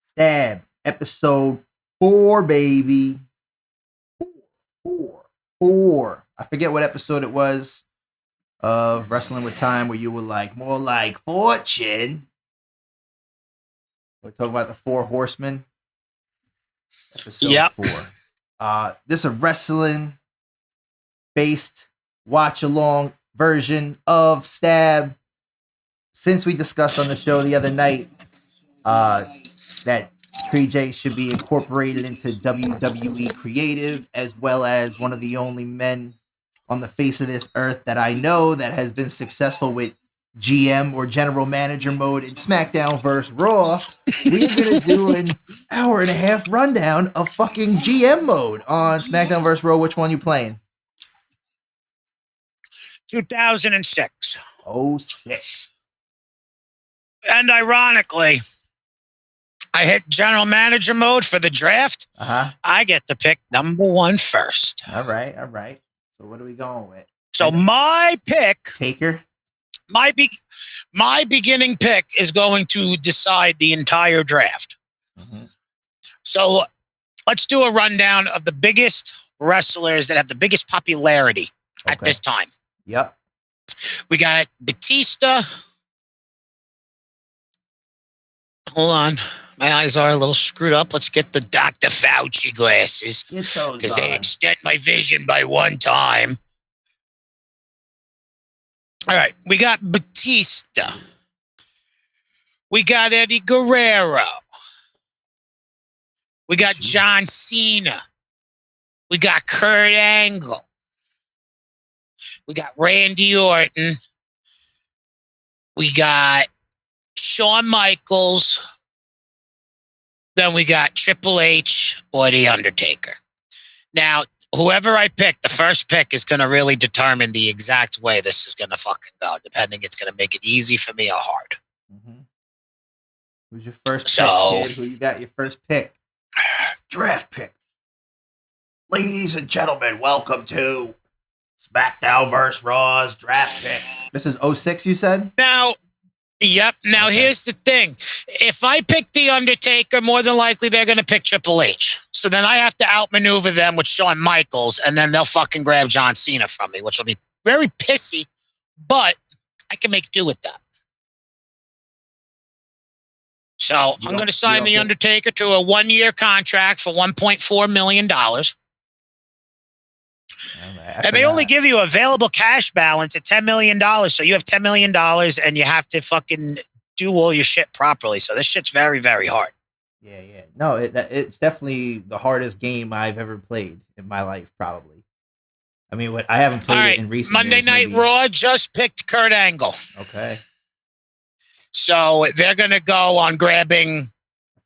STAB, episode 4, baby. Four. I forget what episode it was of Wrestling with Time where you were like, more like Fortune. We're talking about the Four Horsemen. Episode 4. This is a wrestling-based watch-along version of STAB. Since we discussed on the show the other night that Tree J should be incorporated into WWE Creative, as well as one of the only men on the face of this earth that I know that has been successful with GM or General Manager mode in Smackdown vs. RAW, we're going to do an hour and a half rundown of fucking GM mode on Smackdown vs. RAW. Which one you playing? 2006. 06. And ironically, I hit General Manager mode for the draft. I get to pick number 1 first. All right. So what are we going with? So my pick, Taker. My beginning pick is going to decide the entire draft. Mm-hmm. So let's do a rundown of the biggest wrestlers that have the biggest popularity at this time. Yep. We got Batista. Hold on. My eyes are a little screwed up. Let's get the Dr. Fauci glasses because they extend my vision by 1 time. All right. We got Batista. We got Eddie Guerrero. We got John Cena. We got Kurt Angle. We got Randy Orton. We got Shawn Michaels. Then we got Triple H or The Undertaker. Now, whoever I pick, the first pick is going to really determine the exact way this is going to fucking go, depending it's going to make it easy for me or hard. Mm-hmm. Who's your first pick, kid? Who you got your first pick? Draft pick. Ladies and gentlemen, welcome to Smackdown vs. Raw's draft pick. This is 06, you said? Yep. Now, here's the thing. If I pick The Undertaker, more than likely they're going to pick Triple H. So then I have to outmaneuver them with Shawn Michaels, and then they'll fucking grab John Cena from me, which will be very pissy, but I can make do with that. So I'm going to sign The Undertaker to a 1-year contract for $1.4 million. And they only give you available cash balance at $10 million. So you have $10 million and you have to fucking do all your shit properly. So this shit's very, very hard. Yeah. No, it's definitely the hardest game I've ever played in my life, probably. I mean, I haven't played it in recent Monday years, Night Raw just picked Kurt Angle. Okay. So they're going to go on grabbing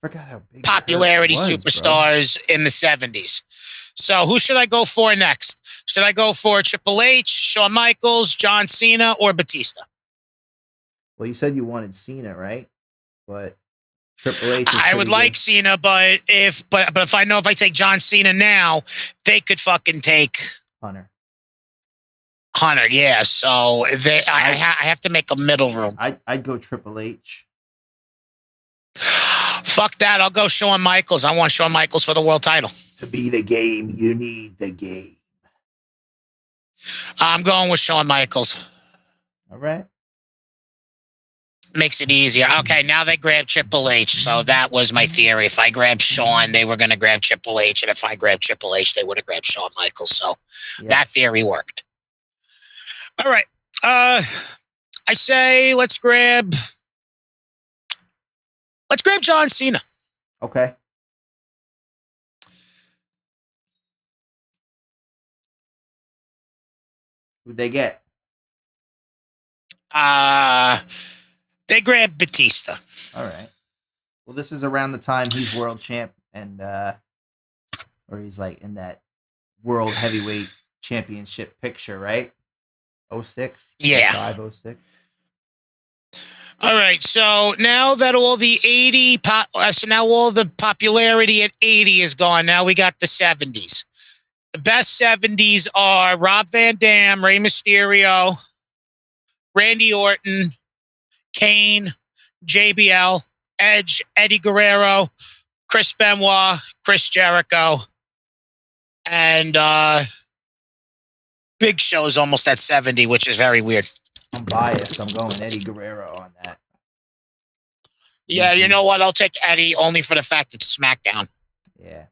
how big popularity superstars in the 70s. So who should I go for next? Should I go for Triple H, Shawn Michaels, John Cena, or Batista? Well, you said you wanted Cena, right? But Triple H. I would like Cena, but if I know if I take John Cena now, they could fucking take Hunter. Yeah. So I have to make a middle room. I'd go Triple H. Fuck that. I'll go Shawn Michaels. I want Shawn Michaels for the world title. To be the game, you need the game. I'm going with Shawn Michaels. All right. Makes it easier. Okay, now they grab Triple H. So that was my theory. If I grabbed Shawn, they were going to grab Triple H. And if I grabbed Triple H, they would have grabbed Shawn Michaels. So that theory worked. All right. I say let's grab John Cena. Okay. Who'd they get? They grabbed Batista. All right. Well, this is around the time he's world champ and or he's like in that world heavyweight championship picture, right? 06? Yeah. 05, 06. All right, so now that all the all the popularity at 80 is gone, now we got the 70s. The best 70s are Rob Van Dam, Rey Mysterio, Randy Orton, Kane, JBL, Edge, Eddie Guerrero, Chris Benoit, Chris Jericho, and Big Show is almost at 70, which is very weird. I'm biased. I'm going Eddie Guerrero on that. Yeah, you know what? I'll take Eddie only for the fact it's SmackDown. Yeah.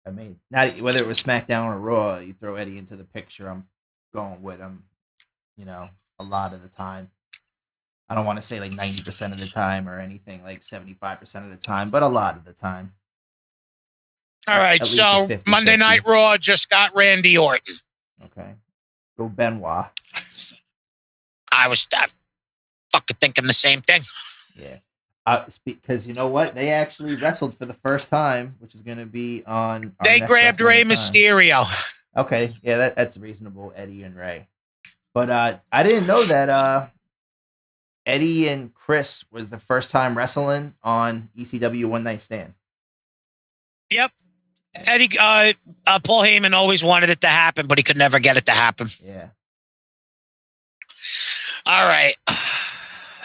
I mean, not whether it was SmackDown or Raw, you throw Eddie into the picture, I'm going with him, you know, a lot of the time. I don't want to say like 90% of the time or anything like 75% of the time, but a lot of the time. All right, so 50, Monday Night Raw just got Randy Orton. Okay. Go Benoit. I was fucking thinking the same thing. Yeah. Because you know what? They actually wrestled for the first time, which is going to be on... They grabbed Rey Mysterio. Okay, yeah, that's reasonable, Eddie and Rey. But I didn't know that Eddie and Chris was the first time wrestling on ECW One Night Stand. Yep. Eddie, Paul Heyman always wanted it to happen, but he could never get it to happen. Yeah. All right.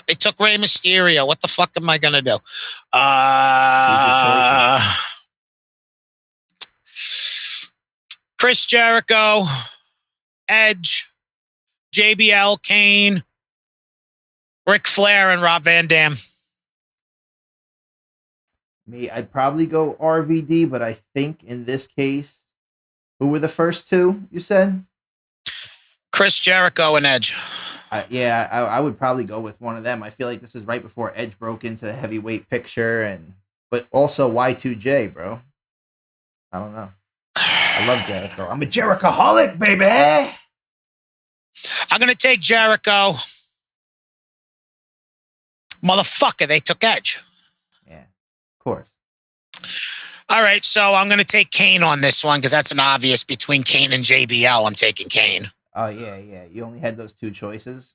They took Rey Mysterio. What the fuck am I gonna do? Chris Jericho, Edge, JBL, Kane, Ric Flair, and Rob Van Dam. Me, I'd probably go RVD, but I think in this case, who were the first two you said? Chris Jericho and Edge. I would probably go with one of them. I feel like this is right before Edge broke into the heavyweight picture, but also Y2J, bro. I don't know. I love Jericho. I'm a Jerichoholic, baby. I'm gonna take Jericho. Motherfucker, they took Edge. Yeah, of course. All right, so I'm gonna take Kane on this one because that's an obvious between Kane and JBL. I'm taking Kane. Oh, yeah. You only had those two choices?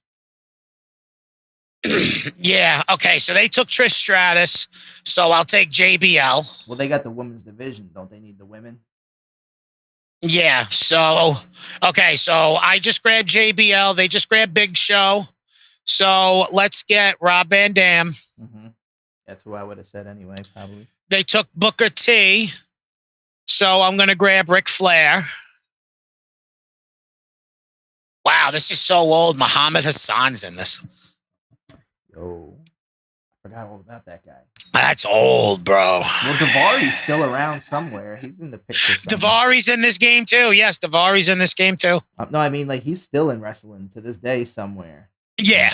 Yeah, okay, so they took Trish Stratus, so I'll take JBL. Well, they got the women's division. Don't they need the women? Yeah, so, okay, so I just grabbed JBL. They just grabbed Big Show. So let's get Rob Van Dam. Mm-hmm. That's who I would have said anyway, probably. They took Booker T, so I'm going to grab Ric Flair. Wow, this is so old. Muhammad Hassan's in this. Yo, I forgot all about that guy. That's old, bro. Well, Daivari's still around somewhere. He's in the picture somewhere. Daivari's in this game too. Yes, Daivari's in this game too. No, I mean, like, he's still in wrestling to this day somewhere. Yeah.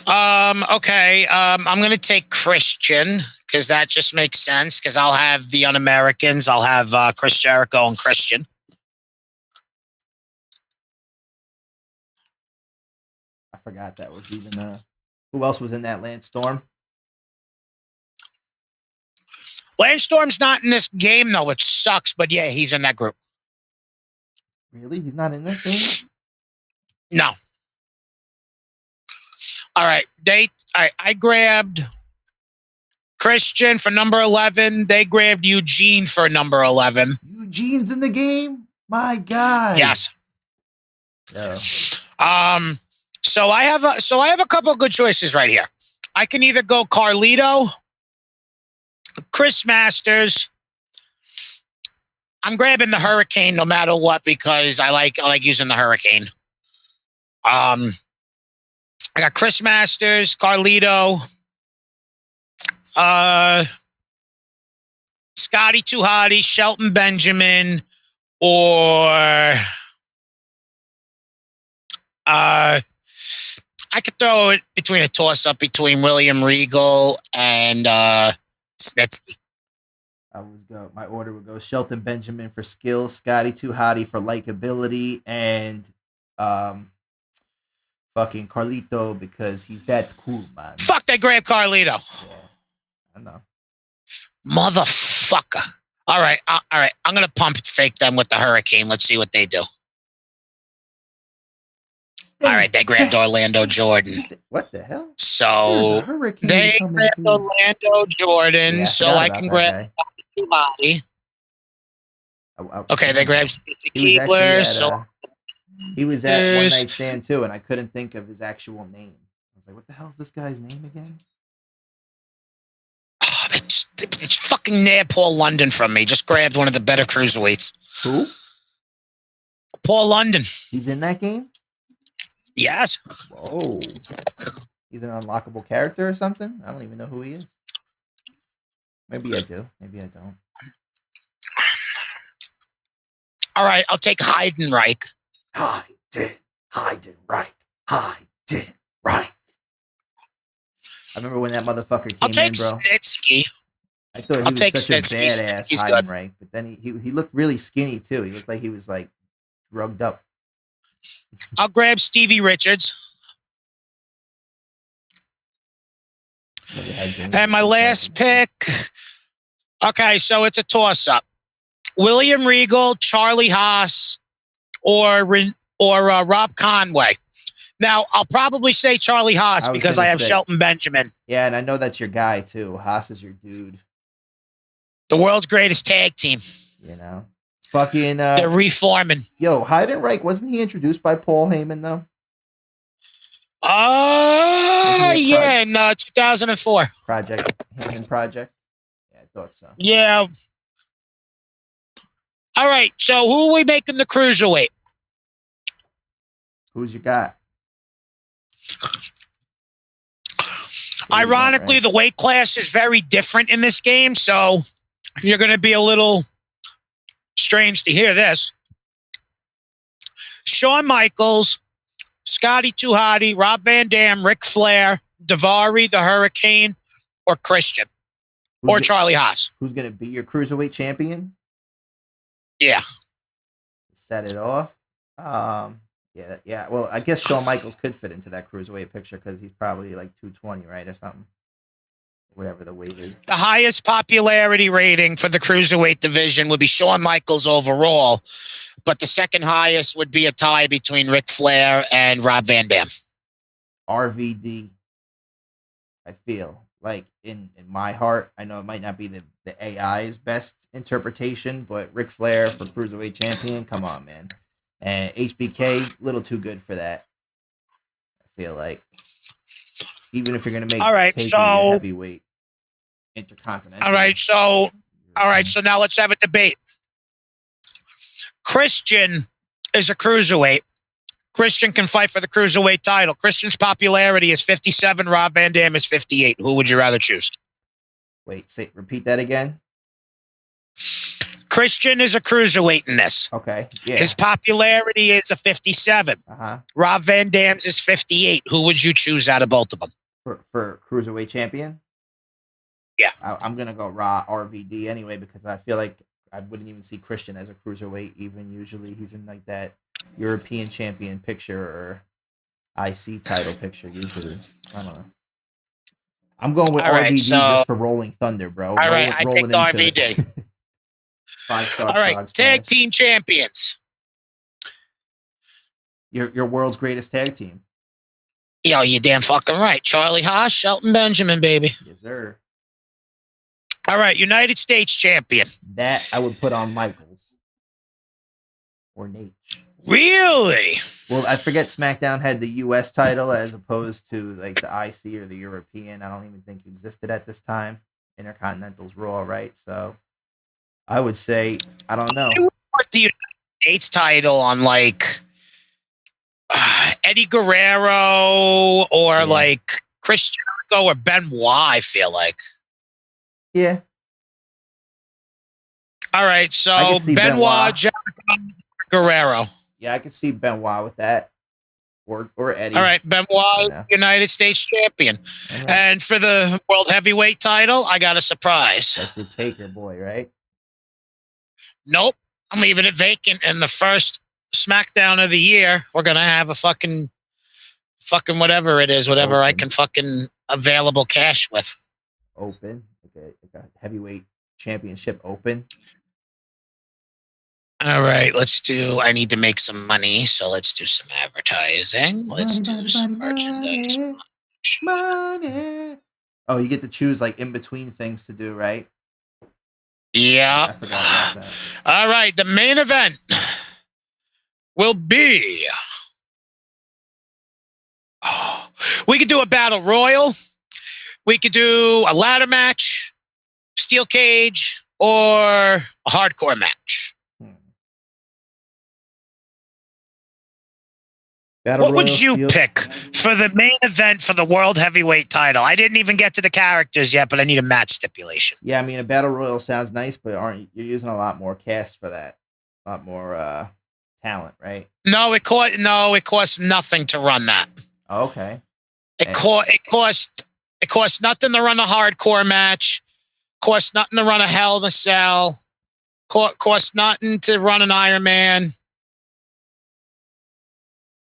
Okay. I'm going to take Christian because that just makes sense because I'll have the Un-Americans. I'll have Chris Jericho and Christian. I forgot that was even who else was in that? Lance Storm? Lance Storm's not in this game though, which sucks, but yeah, he's in that group. Really? He's not in this game? No. All right. I grabbed Christian for number 11. They grabbed Eugene for number 11. Eugene's in the game? My God. Yes. Oh. So I have a couple of good choices right here. I can either go Carlito, Chris Masters. I'm grabbing the Hurricane no matter what because I like using the Hurricane. I got Chris Masters, Carlito, Scotty 2 Hotty, Shelton Benjamin, or I could throw it between a toss-up between William Regal and Snitsky. My order would go Shelton Benjamin for skill, Scotty 2 Hotty for likability, and fucking Carlito because he's that cool, man. Fuck, they grabbed Carlito. Yeah, I know. Motherfucker. All right. I'm going to pump fake them with the Hurricane. Let's see what they do. All right, they grabbed Orlando Jordan. What the hell? So they grabbed Orlando Jordan, Yeah, so I can grab Body. Okay, they grabbed Keebler. So he was at One Night Stand too, and I couldn't think of his actual name. I was like, "What the hell is this guy's name again?" It's fucking nair Paul London from me. Just grabbed one of the better cruiserweights. Who? Paul London. He's in that game? Yes. Whoa. He's an unlockable character or something? I don't even know who he is. Maybe I do. Maybe I don't. All right, I'll take Heidenreich. Heidenreich. I remember when that motherfucker I'll came take in, bro. Snitsky. I thought he I'll was take such a Snitsky. badass He's Heidenreich, but then he looked really skinny too. He looked like he was like drugged up. I'll grab Stevie Richards. And my last pick. Okay, so it's a toss-up. William Regal, Charlie Haas, or Rob Conway. Now, I'll probably say Charlie Haas because I have Shelton Benjamin. Yeah, and I know that's your guy, too. Haas is your dude. The world's greatest tag team. You know? Fucking... They're reforming. Yo, Heidenreich, wasn't he introduced by Paul Heyman, though? Yeah, in 2004. Heyman Project? Yeah, I thought so. Yeah. All right, so who are we making the cruiserweight? Who's you got? Ironically, the weight class is very different in this game, so you're going to be a little strange to hear this. Shawn Michaels, Scotty 2 Hotty, Rob Van Dam, Ric Flair, Daivari, the Hurricane, or Christian, Charlie Haas. Who's going to be your cruiserweight champion? Yeah. Set it off. Yeah. Well, I guess Shawn Michaels could fit into that cruiserweight picture because he's probably like 220, right, or something. Whatever the weight is. The highest popularity rating for the cruiserweight division would be Shawn Michaels overall, but the second highest would be a tie between Ric Flair and Rob Van Dam. RVD. I feel like in my heart, I know it might not be the AI's best interpretation, but Ric Flair for cruiserweight champion, come on, man. And HBK, little too good for that. I feel like, even if you're gonna make Taker your heavyweight intercontinental. All right, so now let's have a debate. Christian is a cruiserweight. Christian can fight for the cruiserweight title. Christian's popularity is 57. Rob Van Dam is 58. Who would you rather choose? Wait, repeat that again. Christian is a cruiserweight in this. Okay, yeah. His popularity is a 57. Rob Van Dam's is 58. Who would you choose out of both of them? For cruiserweight champion? Yeah. I'm going to go Raw RVD anyway because I feel like I wouldn't even see Christian as a cruiserweight. Even usually he's in like that European champion picture or IC title picture usually. I don't know. I'm going with RVD just for Rolling Thunder, bro. All right, I picked RVD. 5-star. All right, tag team champions. Your world's greatest tag team. Yo, you damn fucking right. Charlie Haas, Shelton Benjamin, baby. Yes, sir. All right, United States champion. That I would put on Michaels. Or Nate. Really? Well, I forget SmackDown had the US title as opposed to like the IC or the European. I don't even think existed at this time. Intercontinental's Raw, right? So I would say, I don't know. Put the United States title on like Eddie Guerrero or like Chris Jericho or Benoit, I feel like. Yeah. All right, so Benoit, Jericho, Guerrero. Yeah, I could see Benoit with that. Or Eddie. All right, Benoit, United States champion. Right. And for the World Heavyweight title, I got a surprise. That's the Taker boy, right? Nope. I'm leaving it vacant. In the first SmackDown of the year, we're going to have a fucking whatever it is, whatever open. I can fucking available cash with. Open. Okay. Like a heavyweight championship open. All right, I need to make some money, so let's do some advertising. Let's do some merchandise. Money. Oh, you get to choose like in between things to do, right? Yeah. All right, the main event will be... we could do a battle royal. We could do a ladder match. steel cage, or a hardcore match? Battle What Royal would you Steel. pick for the main event for the World Heavyweight title? I didn't even get to the characters yet, but I need a match stipulation. Yeah, I mean, a Battle Royal sounds nice, but you're using a lot more cast for that. A lot more talent, right? No, it costs nothing to run that. Oh, okay. It costs nothing to run a hardcore match. Costs nothing to run a Hell in a Cell. Costs nothing to run an Iron Man.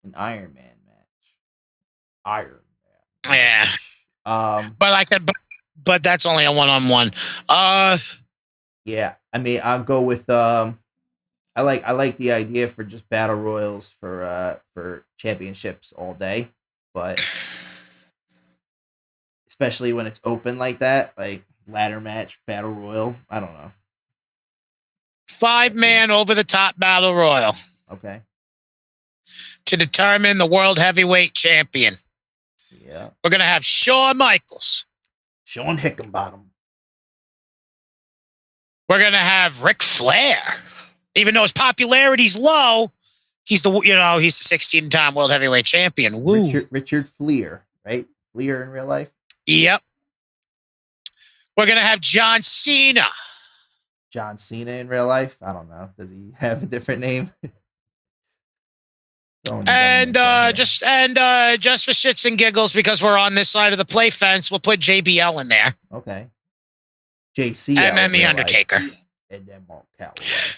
An Iron Man match. Iron Man. Yeah. But I could, but that's only a one-on-one. Yeah, I mean, I'll go with I like the idea for just battle royals for championships all day, but especially when it's open like that, like ladder match, battle royal. I don't know. 5-man over the top battle royal. Okay. To determine the World Heavyweight Champion. Yeah. We're gonna have Shawn Michaels. Sean Hickenbottom. We're gonna have Ric Flair. Even though his popularity's low, he's the 16-time World Heavyweight Champion. Woo. Richard Fleer, right? Fleer in real life. Yep. We're gonna have John Cena. John Cena in real life? I don't know. Does he have a different name? And just for shits and giggles, because we're on this side of the play fence, we'll put JBL in there. Okay. JC. And then The Undertaker. And then Mark Calloway.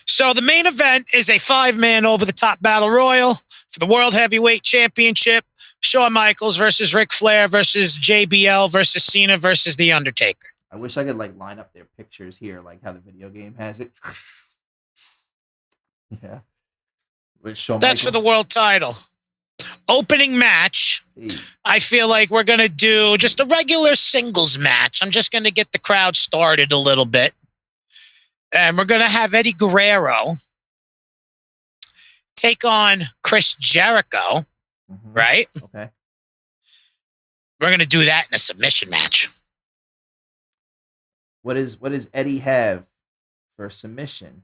So the main event is a 5-man over the top battle royal for the World Heavyweight Championship. Shawn Michaels versus Ric Flair versus JBL versus Cena versus The Undertaker. I wish I could line up their pictures here, like how the video game has it. Yeah. That's for the world title. Opening match. I feel like we're going to do just a regular singles match. I'm just going to get the crowd started a little bit. And we're going to have Eddie Guerrero take on Chris Jericho, right? Okay. We're going to do that in a submission match. What does Eddie have for submission?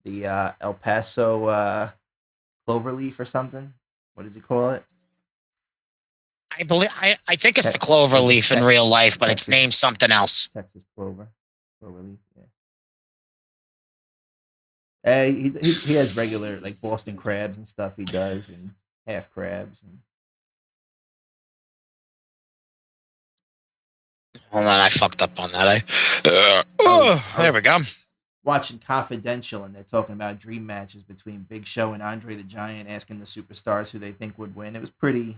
The El Paso Cloverleaf or something? What does he call it? I think it's the Cloverleaf in real life, but it's named something else. Texas Cloverleaf. Yeah. He has regular Boston crabs and stuff. He does, and half crabs. Hold on, I fucked up on that. There we go. Watching Confidential, and they're talking about dream matches between Big Show and Andre the Giant, asking the superstars who they think would win. It was pretty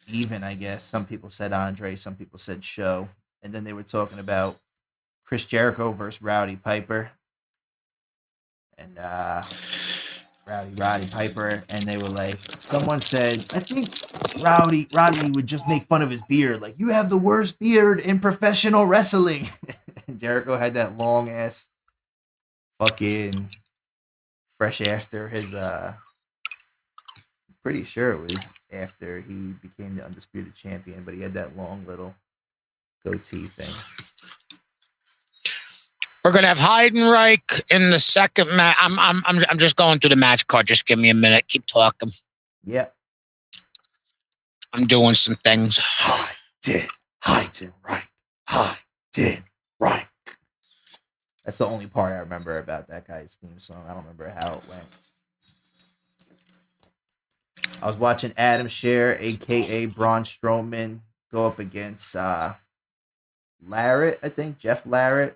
even, I guess. Some people said Andre, some people said Show. And then they were talking about Chris Jericho versus Rowdy Piper. And Rowdy Piper, and they were like, someone said, I think Rowdy would just make fun of his beard. Like, you have the worst beard in professional wrestling. And Jericho had that long ass fucking fresh after his pretty sure it was after he became the undisputed champion, but he had that long little goatee thing. We're gonna have Heidenreich in the second match. I'm just going through the match card. Just give me a minute. Keep talking. Yep. I'm doing some things. Heidenreich. That's the only part I remember about that guy's theme song. I don't remember how it went. I was watching Adam Scherr, a.k.a. Braun Strowman, go up against Larrett, I think. Jeff Larrett.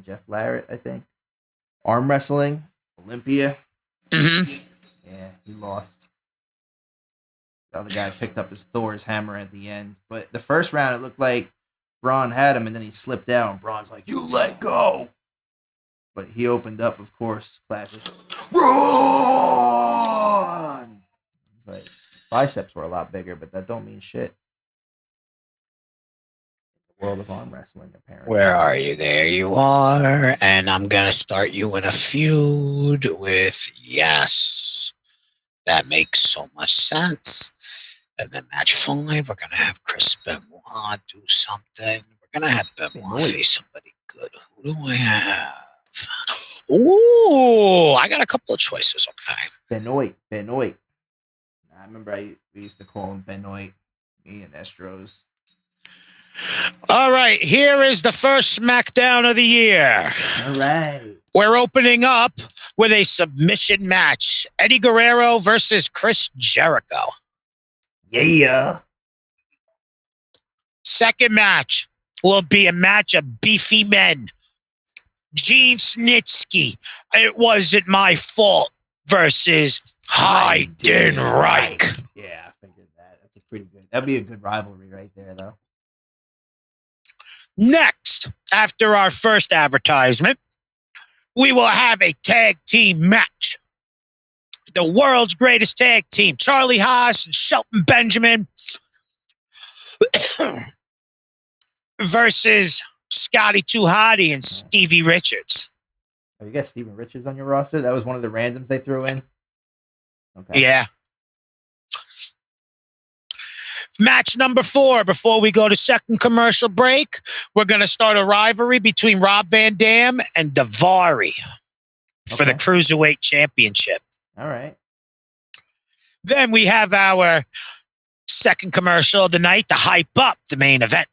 Jeff Larrett, I think. Arm wrestling. Olympia. Mm-hmm. Yeah, he lost. The other guy picked up his Thor's hammer at the end. But the first round, it looked like Braun had him, and then he slipped out, and Braun's like, you let go! But he opened up, of course, classic. Braun! It's like, biceps were a lot bigger, but that don't mean shit. World of arm wrestling, apparently. Where are you? There you are. And I'm going to start you in a feud with Yes. That makes so much sense. And then match 5, we're going to have Chris Benoit do something. We're We're going to have Benoit face somebody good. Who do I have? Ooh, I got a couple of choices. Okay. Benoit. I remember we used to call him Benoit, me and Estros. All right, here is the first Smackdown of the year. All right. We're opening up with a submission match. Eddie Guerrero versus Chris Jericho. Yeah. Second match will be a match of beefy men. Gene Snitsky, It Wasn't My Fault versus Heidenreich. Yeah, I figured that. That's a pretty good. That'd be a good rivalry right there, though. Next, after our first advertisement, we will have a tag team match. The world's greatest tag team, Charlie Haas and Shelton Benjamin versus Scotty 2 Hotty and Stevie Richards. Oh, you got Steven Richards on your roster? That was one of the randoms they threw in? Okay. Yeah. Match number 4, before we go to second commercial break, we're going to start a rivalry between Rob Van Dam and Daivari for the Cruiserweight Championship. All right. Then we have our second commercial of the night to hype up the main event.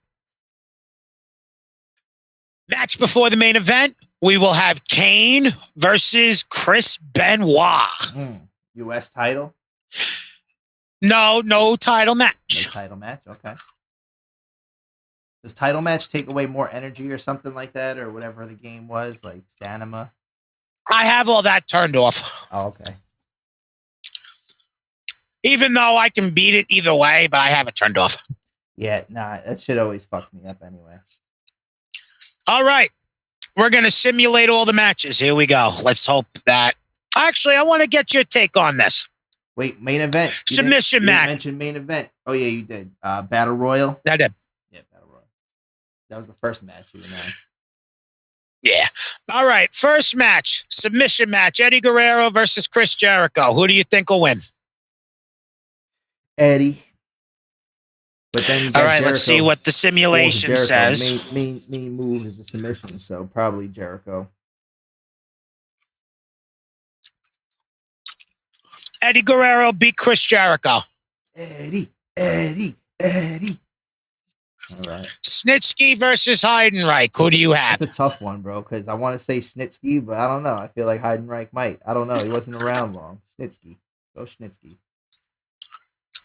Match before the main event, we will have Kane versus Chris Benoit. U.S. title? No title match. No title match, okay. Does title match take away more energy or something like that, or whatever the game was, like stamina? I have all that turned off. Oh, okay. Even though I can beat it either way, but I have it turned off. Yeah, nah, that shit always fucked me up anyway. All right. We're going to simulate all the matches. Here we go. Let's hope that... Actually, I want to get your take on this. Wait, main event. Submission match. You mentioned main event. Oh, yeah, you did. Battle Royal. I did. Yeah, Battle Royal. That was the first match you announced. Yeah. All right. First match. Submission match. Eddie Guerrero versus Chris Jericho. Who do you think will win? Eddie. But then you got all right, Jericho. let's see what the simulation says. Main move is a submission, so probably Jericho. Eddie Guerrero beat Chris Jericho. Eddie. All right. Snitsky versus Heidenreich. Who do you have? That's a tough one, bro, because I want to say Snitsky, but I don't know. I feel like Heidenreich might. I don't know. He wasn't around long. Snitsky. Go Snitsky.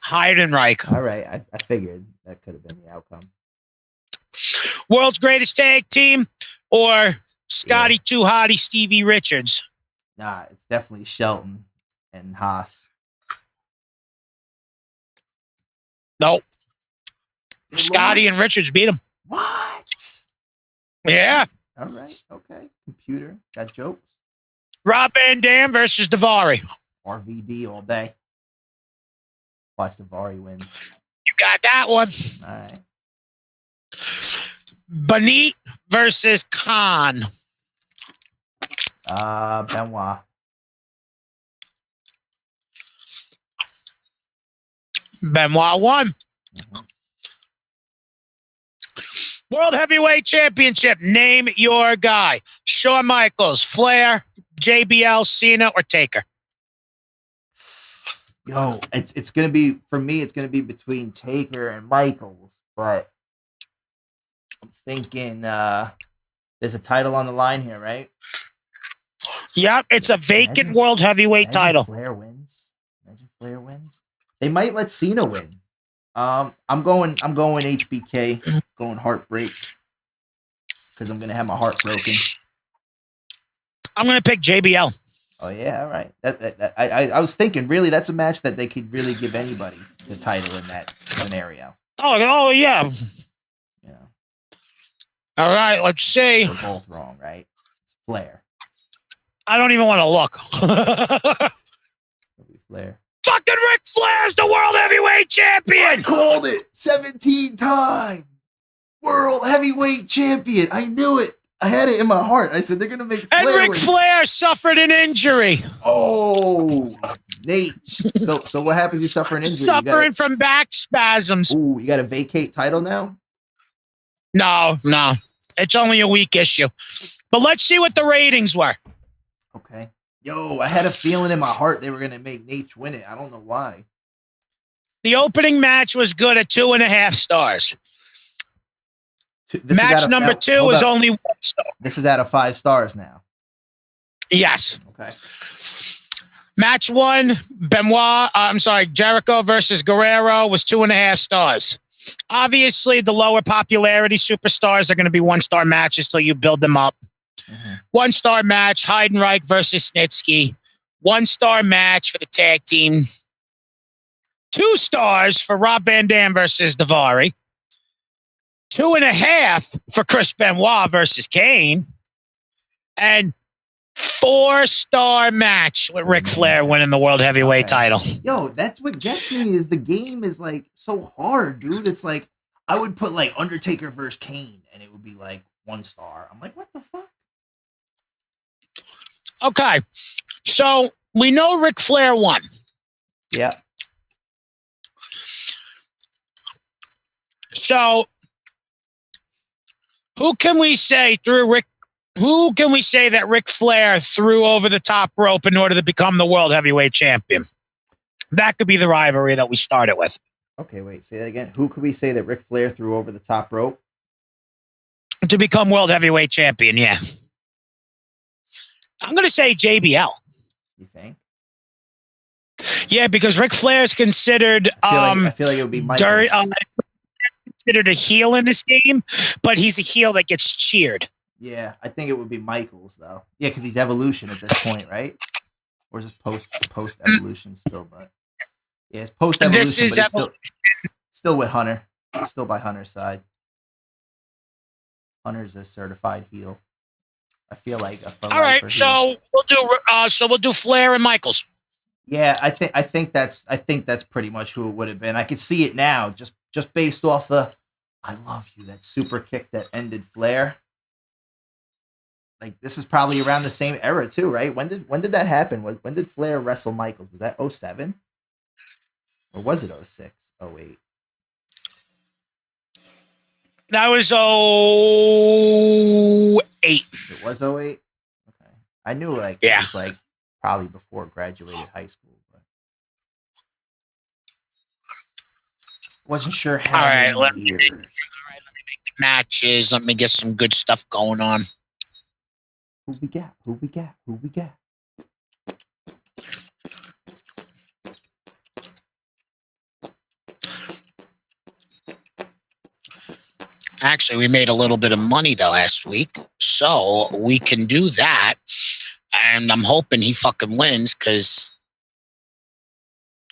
Heidenreich. All right. I figured that could have been the outcome. World's greatest tag team or Scotty 2 Hotty, Stevie Richards? Nah, it's definitely Shelton and Haas. Nope. Scotty and Richards beat him. What? Yeah. All right. Okay. Computer. Got jokes. Rob Van Dam versus Daivari. RVD all day. Watch Daivari wins. You got that one. All right. Benoit versus Khan. Benoit. Benoit won. Mm-hmm. World Heavyweight Championship. Name your guy. Shawn Michaels, Flair, JBL, Cena, or Taker? Yo, it's gonna be, for me, it's gonna be between Taker and Michaels, but I'm thinking there's a title on the line here, right? Yep, it's a vacant World Heavyweight title. Flair wins. Imagine Flair wins. They might let Cena win. I'm going HBK, going Heartbreak, because I'm gonna have my heart broken. I'm gonna pick JBL. Oh yeah, all right. I was thinking, really, that's a match that they could really give anybody the title in that scenario. Oh yeah. Yeah. All right, let's see. We're both wrong, right? It's Flair. I don't even want to look. It'll be Flair. Fucking Ric Flair's the World Heavyweight Champion. I called it 17-time World Heavyweight Champion. I knew it. I had it in my heart. I said they're gonna make Flair. And Ric Flair suffered an injury. Oh, Nate. So what happens if you suffer an injury? Suffering from back spasms. Ooh, you got to vacate title now? No. It's only a week issue. But let's see what the ratings were. Okay. Yo, I had a feeling in my heart they were going to make Nate win it. I don't know why. The opening match was good at 2.5 stars. Match number 2 was only 1 star. This is out of 5 stars now. Yes. Okay. Match 1, Jericho versus Guerrero was 2.5 stars. Obviously, the lower popularity superstars are going to be 1-star matches till you build them up. 1-star match, Heidenreich versus Snitsky. 1-star match for the tag team. 2 stars for Rob Van Dam versus Daivari. 2.5 for Chris Benoit versus Kane. And 4-star match with Ric Flair winning the World Heavyweight title. Yo, that's what gets me is the game is like so hard, dude. It's like I would put like Undertaker versus Kane and it would be like 1 star. I'm like, what the fuck? Okay. So we know Ric Flair won. Yeah. So who can we say that Ric Flair threw over the top rope in order to become the World Heavyweight Champion? That could be the rivalry that we started with. Okay, wait, say that again. Who could we say that Ric Flair threw over the top rope? To become World Heavyweight Champion, yeah. I'm going to say JBL. You think? Yeah, because Ric Flair is considered I feel like it would be Michaels. Considered a heel in this game, but he's a heel that gets cheered. Yeah, I think it would be Michaels though. Yeah, because he's Evolution at this point, right? Or is this post Evolution still? But yeah, it's post Evolution. This is still with Hunter. Still by Hunter's side. Hunter's a certified heel. I feel like all right. So we'll do Flair and Michaels. Yeah, I think that's pretty much who it would have been. I could see it now, just based off the "I love you" that super kick that ended Flair. Like this is probably around the same era too, right? When did that happen? When did Flair wrestle Michaels? Was that 07? Or was it 06, 08? That was 08. It was 08? Okay. I knew it was like probably before graduated high school, but wasn't sure how many years. Let me make the matches. Let me get some good stuff going on. Who we got? Actually, we made a little bit of money the last week, so we can do that. And I'm hoping he fucking wins because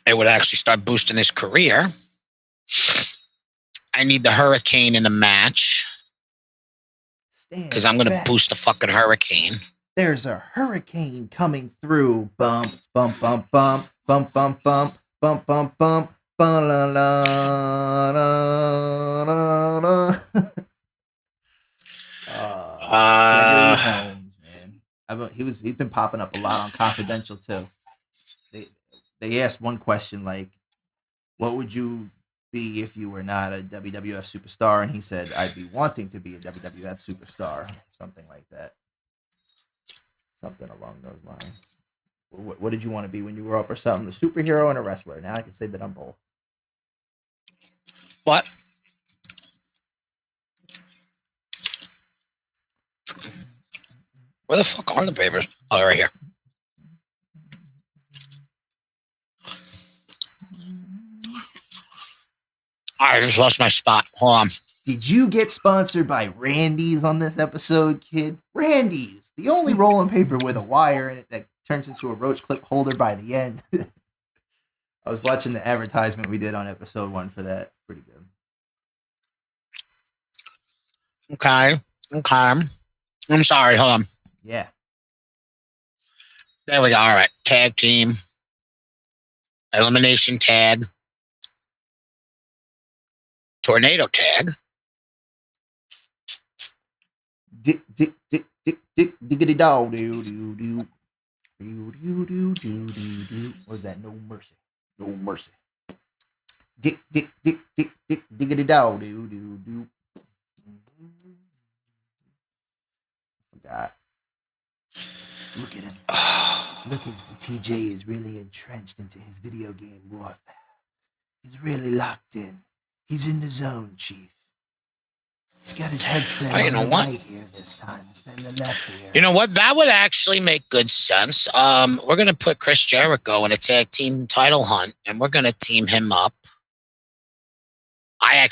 it would actually start boosting his career. I need the Hurricane in the match because I'm going to boost the fucking Hurricane. There's a hurricane coming through. Bump, bump, bump, bump, bump, bump, bump, bump, bump, bump. La, la, la, la, la. Holmes, man. He's been popping up a lot on Confidential too. They asked one question like, "What would you be if you were not a WWF superstar?" And he said, "I'd be wanting to be a WWF superstar," something like that, something along those lines. What did you want to be when you grew up, or something? A superhero and a wrestler. Now I can say that I'm both. What? Where the fuck are the papers? Oh, they're right here. I just lost my spot. Hold on. Did you get sponsored by Randy's on this episode, kid? Randy's, the only rolling paper with a wire in it that turns into a roach clip holder by the end. I was watching the advertisement we did on episode 1 for that. Pretty good. Okay. I'm sorry. Hold on. Yeah. There we go. All right. Tag team. Elimination tag. Tornado tag. Diggity dog do do do do do do do do. What was that? No mercy. No mercy. Diggity dog do do do. God. Look at him. Look, the TJ is really entrenched into his video game warfare. He's really locked in. He's in the zone, Chief. He's got his headset on the right ear this time instead of the left ear. You know what? That would actually make good sense. We're going to put Chris Jericho in a tag team title hunt, and we're going to team him up. I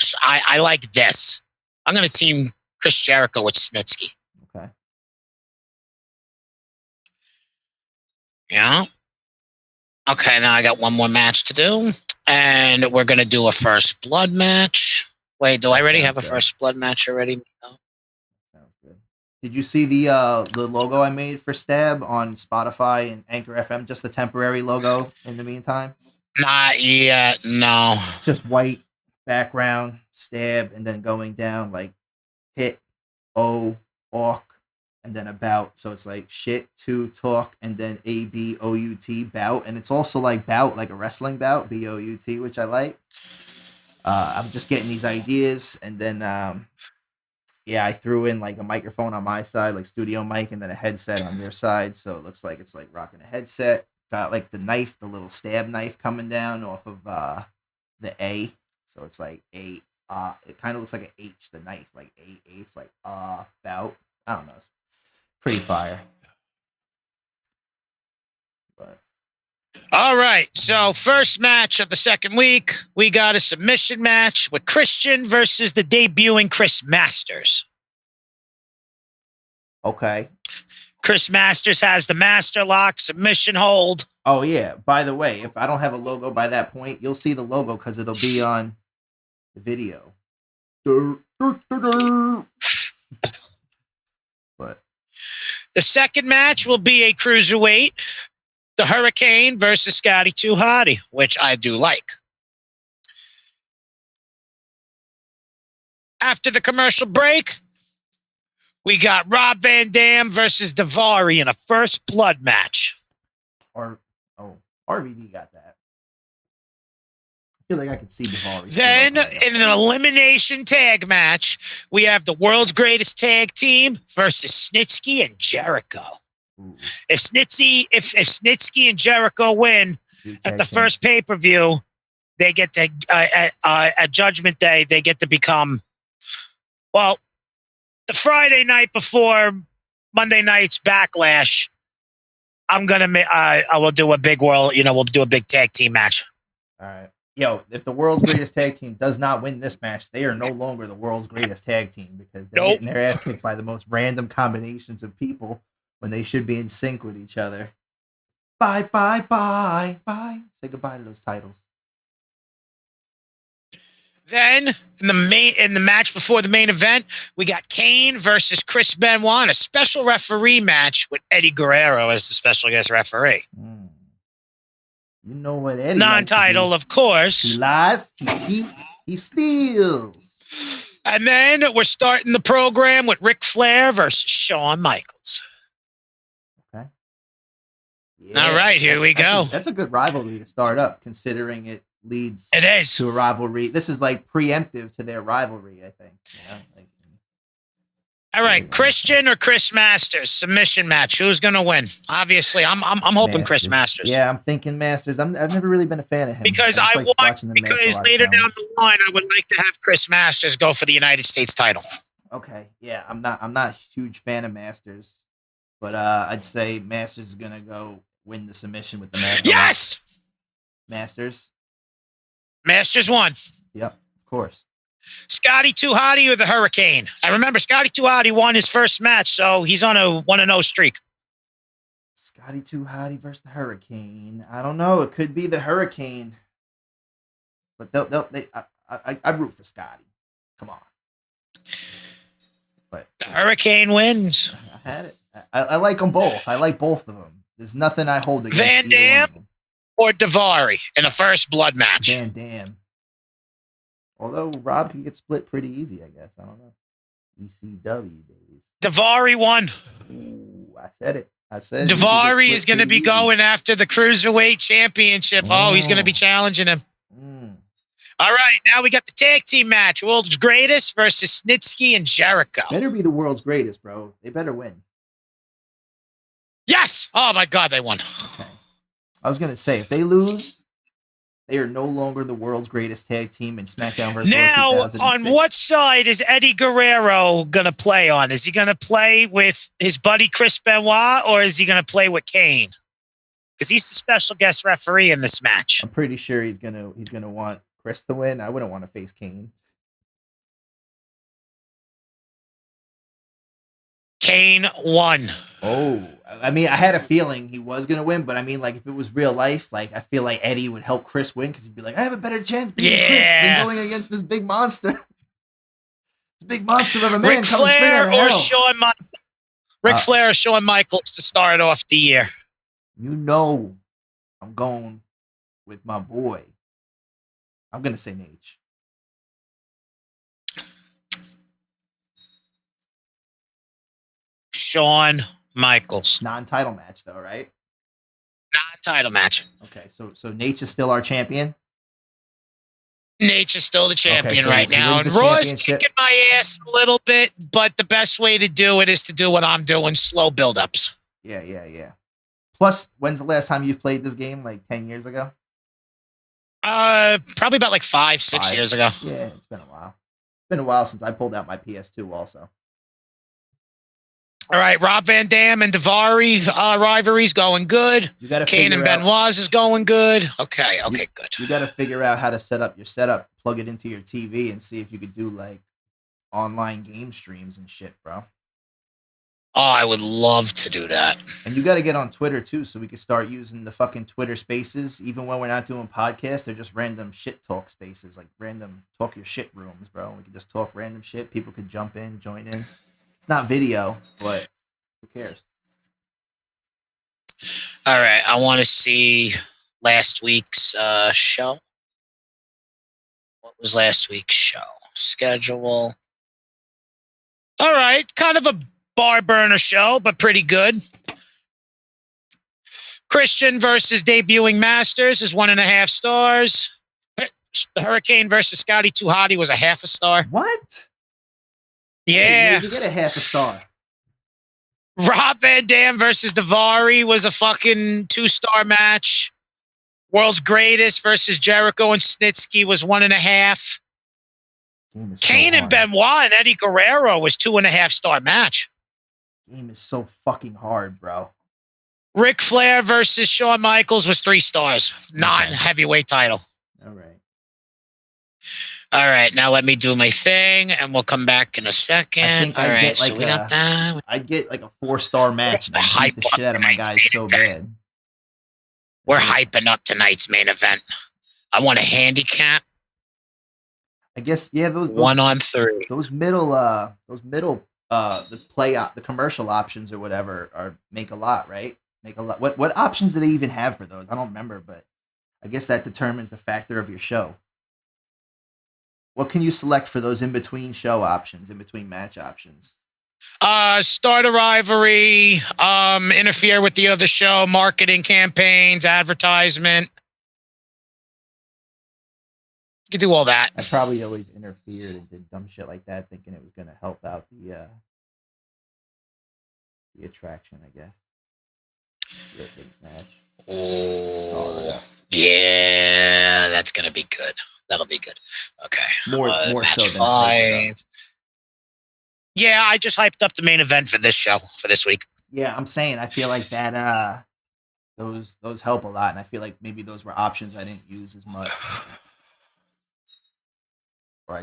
like this. I'm going to team Chris Jericho with Snitsky. Okay. Yeah. Okay, now I got one more match to do, and we're going to do a first blood match. Wait, do I already have a first blood match already? No. Sounds good. Did you see the logo I made for STAB on Spotify and Anchor FM? Just the temporary logo in the meantime? Not yet, no. It's just white background, STAB, and then going down like hit, awk, and then about. So it's like shit, to talk, and then ABOUT, bout. And it's also like bout, like a wrestling bout, BOUT, which I like. I'm just getting these ideas, and then I threw in like a microphone on my side, like studio mic, and then a headset on your side, so it looks like it's like rocking a headset. Got like the knife, the little stab knife coming down off of the A, so it's like a it kind of looks like an H, the knife, like A-H, like bout. I don't know, it's pretty fire. But all right, so first match of the second week, we got a submission match with Christian versus the debuting Chris Masters. Okay. Chris Masters has the master lock submission hold. Oh, yeah. By the way, if I don't have a logo by that point, you'll see the logo because it'll be on the video. But the second match will be a cruiserweight. The Hurricane versus Scotty 2 Hotty, which I do like. After the commercial break, we got Rob Van Dam versus Daivari in a first blood match. RVD got that. I feel like I could see Daivari. Then, in an elimination tag match, we have the world's greatest tag team versus Snitsky and Jericho. Ooh. If Snitsky and Jericho win at the first pay-per-view, they get to at Judgment Day, they get to become, well, the Friday night before Monday night's Backlash. I will do a big we'll do a big tag team match. All right. Yo, if the world's greatest tag team does not win this match, they are no longer the world's greatest tag team because they're getting their ass kicked by the most random combinations of people when they should be in sync with each other. Bye. Say goodbye to those titles. Then in the match before the main event, we got Kane versus Chris Benoit in a special referee match with Eddie Guerrero as the special guest referee. You know what Eddie non-title, of course. He lies, he cheats, he steals. And then we're starting the program with Ric Flair versus Shawn Michaels. Okay. Yeah, all right, here we go. That's a good rivalry to start up, considering it leads to a rivalry. This is like preemptive to their rivalry, I think. Yeah, all right, Christian or Chris Masters submission match. Who's gonna win? Obviously, I'm hoping Masters. Chris Masters. Yeah, I'm thinking Masters. I've never really been a fan of him because because later down the line, I would like to have Chris Masters go for the United States title. Okay, yeah, I'm not a huge fan of Masters, but I'd say Masters is gonna go win the submission with the Masters. Yes, Masters won. Yep, of course. Scotty 2 Hotty or the Hurricane? I remember Scotty 2 Hotty won his first match, so he's on a 1-0 streak. Scotty 2 Hotty versus the Hurricane. I don't know. It could be the Hurricane, but I root for Scotty. Come on. But the Hurricane wins. I had it. I like them both. I like both of them. There's nothing I hold against Van Dam or Daivari in a first blood match. Van Dam. Although Rob can get split pretty easy, I guess. I don't know. ECW days. Daivari won. Ooh, I said it. Daivari is going to be going after the Cruiserweight Championship. Oh, he's going to be challenging him. All right, now we got the tag team match. World's Greatest versus Snitsky and Jericho. Better be the world's greatest, bro. They better win. Yes. Oh my God, they won. Okay. I was gonna say if they lose, they are no longer the world's greatest tag team in SmackDown vs. RAW Now, 2006. on what side is Eddie Guerrero gonna play on? Is he gonna play with his buddy Chris Benoit, or is he gonna play with Kane? Because he's the special guest referee in this match. I'm pretty sure he's gonna want Chris to win. I wouldn't want to face Kane. Kane won. Oh, I mean, I had a feeling he was gonna win, but I mean, like if it was real life, like I feel like Eddie would help Chris win because he'd be like, I have a better chance beating Chris than going against this big monster. This big monster of a man Ric coming straight out of Flair or hell. Shawn Michaels? Ric Flair or Shawn Michaels to start off the year. You know, I'm going with my boy. I'm gonna say Nate. Shawn Michaels. Non-title match though, right? Non-title match. Okay, so Nate is still our champion. Nate's still the champion so right now, and Raw's kicking my ass a little bit, but the best way to do it is to do what I'm doing: slow build-ups. Yeah. Plus, when's the last time you've played this game? Like 10 years ago? Probably about like 5-6 years ago. Yeah, it's been a while. It's been a while since I pulled out my PS2 also. All right, Rob Van Dam and Daivari rivalry's going good. Kane and Benoit's is going good. Okay, good. You got to figure out how to set up your setup, plug it into your TV, and see if you could do like online game streams and shit, bro. Oh, I would love to do that. And you got to get on Twitter too, so we can start using the fucking Twitter Spaces, even when we're not doing podcasts. They're just random shit talk spaces, like random talk your shit rooms, bro. We can just talk random shit. People could jump in, join in. It's not video, but who cares? All right, I want to see last week's show. What was last week's show? Schedule. All right, kind of a bar burner show, but pretty good. Christian versus debuting Masters is 1.5 stars. The Hurricane versus Scotty 2 Hotty was a 0.5 star. What? Yeah. You get a 0.5 star. Rob Van Dam versus Daivari was a fucking 2-star match. World's Greatest versus Jericho and Snitsky was 1.5. Kane and Benoit and Eddie Guerrero was 2.5-star match. Game is so fucking hard, bro. Ric Flair versus Shawn Michaels was 3 stars. Non-heavyweight title. All right, now let me do my thing, and we'll come back in a second. All right, so we got that. I'd get like a 4-star match, and I'd beat the shit out of my guys so bad. We're hyping up tonight's main event. I want a handicap. I guess those 1-on-3. Those middle the commercial options or whatever make a lot, right? Make a lot. What options do they even have for those? I don't remember, but I guess that determines the factor of your show. What can you select for those in between show options, in between match options? Start a rivalry, interfere with the other show, marketing campaigns, advertisement. You can do all that. I probably always interfered and did dumb shit like that, thinking it was going to help out the attraction, I guess. The big match. Oh, yeah, that's going to be good. That'll be good. Okay. More match so than 5. Yeah, I just hyped up the main event for this show, for this week. Yeah, I'm saying I feel like that those help a lot, and I feel like maybe those were options I didn't use as much.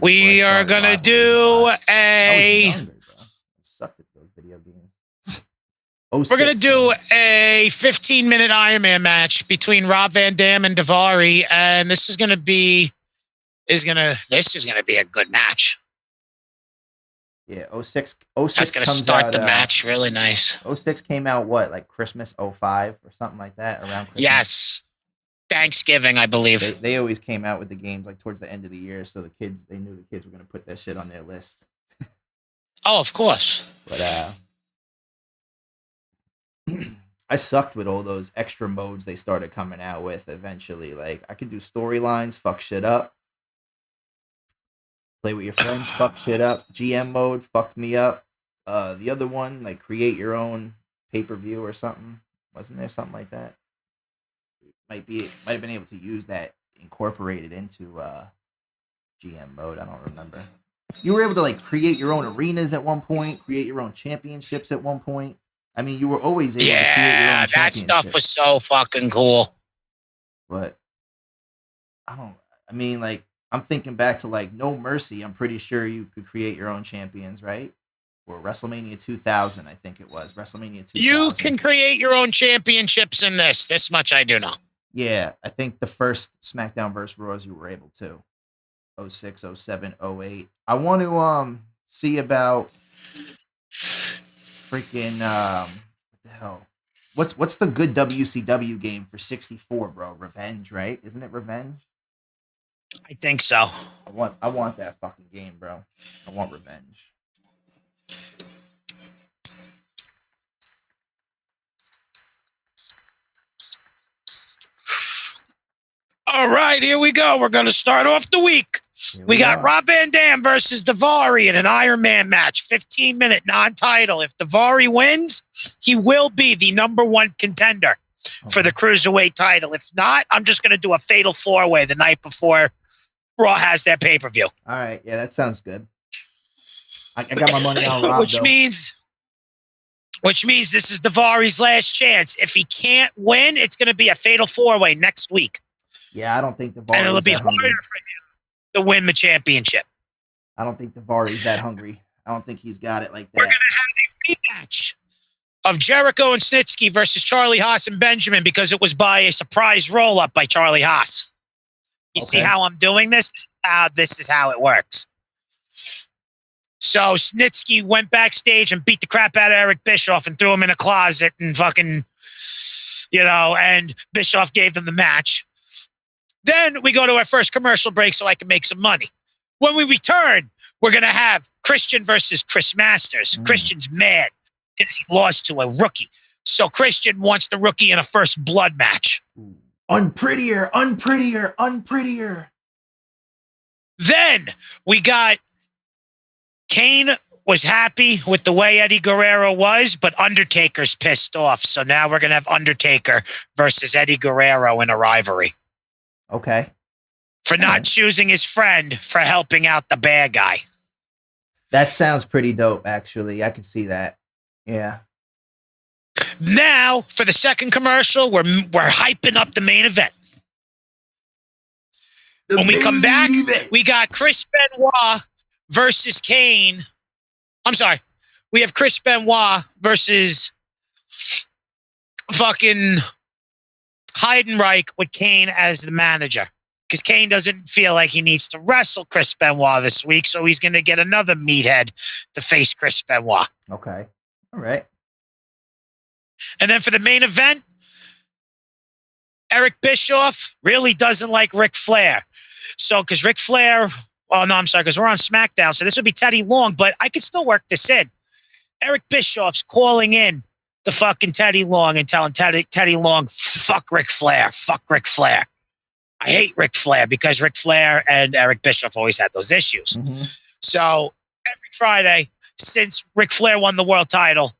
We are gonna do I was younger, bro. I sucked at those video games. We're gonna do a 15-minute Iron Man match between Rob Van Dam and Daivari, and this is gonna be a good match. Yeah, 06 That's gonna comes start out, the match really nice. 06 came out what, like Christmas 05 or something like that, around Christmas? Yes. Thanksgiving, I believe. They always came out with the games like towards the end of the year, so they knew the kids were gonna put that shit on their list. Oh, of course. But I sucked with all those extra modes they started coming out with eventually. Like I could do storylines, fuck shit up. Play with your friends, fuck shit up. GM mode fucked me up. The other one, like create your own pay-per-view or something. Wasn't there something like that? Might have been able to use that incorporated into GM mode. I don't remember. You were able to like create your own arenas at one point, create your own championships at one point. I mean, you were always able to create your own that stuff was so fucking cool. But like, I'm thinking back to like No Mercy. I'm pretty sure you could create your own champions, right? Or WrestleMania 2000, I think it was. WrestleMania 2000. You can create your own championships in this. This much I do know. Yeah, I think the first SmackDown vs. Raws you were able to. 06, 07, 08. I want to see about freaking what the hell? What's the good WCW game for 64, bro? Revenge, right? Isn't it Revenge? I think so. I want that fucking game, bro. I want Revenge. All right, here we go. We're going to start off the week. We got Rob Van Dam versus Daivari in an Iron Man match, 15-minute non-title. If Daivari wins, he will be the #1 contender for the Cruiserweight title. If not, I'm just going to do a fatal four-way the night before Raw has their pay-per-view. All right, yeah, that sounds good. I got my money on Rob, which means this is Daivari's last chance. If he can't win, it's going to be a fatal four-way next week. Yeah, I don't think Daivari. And it'll be harder for him to win the championship. I don't think Daivari's that hungry. I don't think he's got it like that. We're going to have a rematch of Jericho and Snitsky versus Charlie Haas and Benjamin because it was by a surprise roll-up by Charlie Haas. You see how I'm doing this? This is how it works. So Snitsky went backstage and beat the crap out of Eric Bischoff and threw him in a closet and fucking, and Bischoff gave them the match. Then we go to our first commercial break so I can make some money. When we return, we're going to have Christian versus Chris Masters. Christian's mad because he lost to a rookie. So Christian wants the rookie in a first blood match. Unprettier. Then we got Kane was happy with the way Eddie Guerrero was, but Undertaker's pissed off. So now we're going to have Undertaker versus Eddie Guerrero in a rivalry. Okay. For not choosing his friend for helping out the bad guy. That sounds pretty dope, actually. I can see that. Yeah. Now, for the second commercial, we're hyping up the main event. When we come back, we got Chris Benoit versus Kane. I'm sorry. We have Chris Benoit versus fucking Heidenreich with Kane as the manager. Because Kane doesn't feel like he needs to wrestle Chris Benoit this week, so he's going to get another meathead to face Chris Benoit. Okay. All right. And then for the main event, Eric Bischoff really doesn't like Ric Flair. So, because Ric Flair, because we're on SmackDown, so this would be Teddy Long, but I could still work this in. Eric Bischoff's calling in the fucking Teddy Long and telling Teddy Long, fuck Ric Flair. I hate Ric Flair because Ric Flair and Eric Bischoff always had those issues. Mm-hmm. So every Friday since Ric Flair won the world title,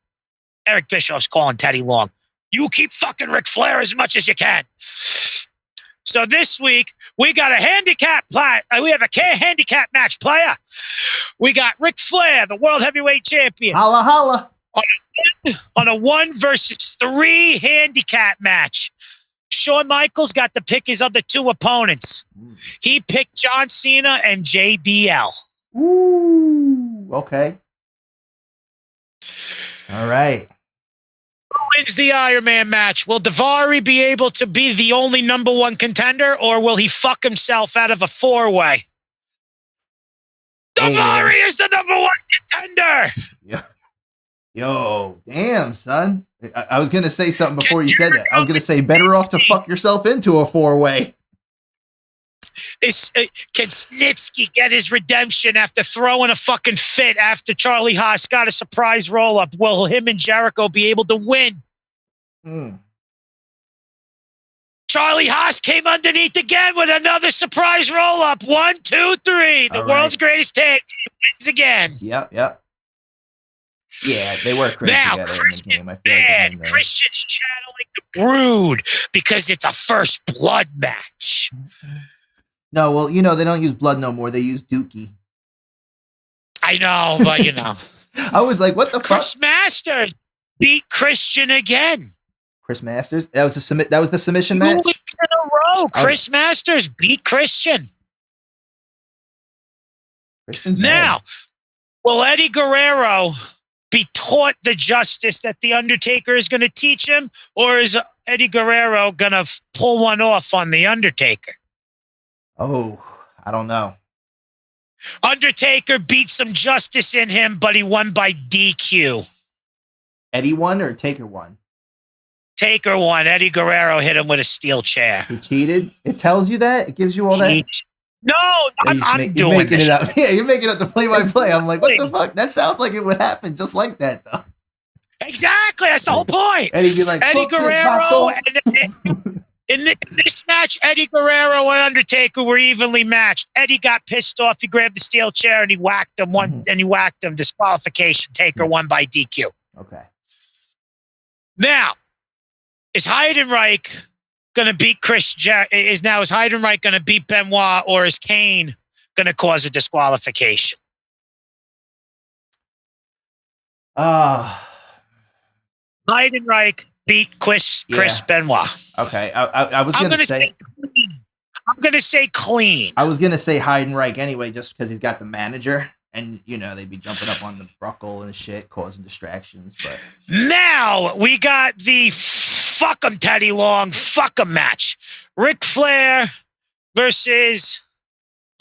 Eric Bischoff's calling Teddy Long. You keep fucking Ric Flair as much as you can. So this week we got a handicap handicap match player. We got Ric Flair, the world heavyweight champion. Holla holla. On a 1 versus 3 handicap match. Shawn Michaels got to pick his other 2 opponents. He picked John Cena and JBL. Ooh, okay. All right. Who wins the Iron Man match? Will Daivari be able to be the only #1 contender, or will he fuck himself out of a 4-way? Daivari is the #1 contender. Yeah. Yo, damn, son. I was going to say something before you said that. I was going to say, better off to fuck yourself into a 4-way. Can Snitsky get his redemption after throwing a fucking fit after Charlie Haas got a surprise roll-up? Will him and Jericho be able to win? Charlie Haas came underneath again with another surprise roll-up. 1, 2, 3. The world's greatest tag team wins again. Yep. Yeah, they work great Now, together in the Christian, game. I feel like man, again, Christian's channeling the Brood because it's a first blood match. no, well, you know they don't use blood no more. They use Dookie. I know, but you know. I was like, what the Chris fuck? Masters beat Christian again. Chris Masters. That was the submission 2 match. weeks in a row. Chris Masters beat Christian. Christian's Now, mad. will Eddie Guerrero be taught the justice that The Undertaker is going to teach him, or is Eddie Guerrero going to pull one off on The Undertaker? Oh, I don't know. Undertaker beat some justice in him, but he won by DQ. Eddie won or Taker won? Taker won. Eddie Guerrero hit him with a steel chair. He cheated. It tells you that. It gives you all that. No, I'm doing you're making this. it up. Yeah, you're making up the play-by-play. I'm like, what the fuck? That sounds like it would happen just like that, though. Exactly. That's the whole point. Eddie be like, Eddie "Fuck this, Guerrero. vato." In this match, Eddie Guerrero and Undertaker were evenly matched. Eddie got pissed off. He grabbed the steel chair and he whacked him and he whacked him. Disqualification. Taker won by DQ. Okay. Now, is Heidenreich going to beat Is Heidenreich going to beat Benoit, or is Kane going to cause a disqualification? Heidenreich beat Chris Benoit. Okay. I was going to say clean. I'm going to say clean. I was going to say Heidenreich anyway, just because he's got the manager. And, you know, they'd be jumping up on the buckle and shit, causing distractions. But now we got the fuck 'em Teddy Long fuck 'em match. Ric Flair versus...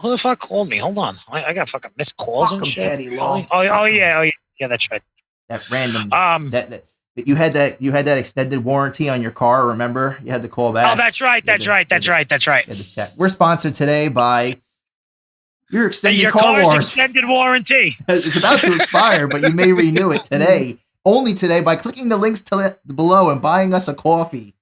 Who the fuck called me? Hold on. I got fucking missed calls and shit. Teddy Long. Oh, yeah. Yeah, that's right. That random... that you had that extended warranty on your car, remember? You had to call back. Oh, that's right. That's right. You had to check. We're sponsored today by... Your extended car's warranty. Extended warranty. It's about to expire, but you may renew it today. Only today by clicking the links below and buying us a coffee,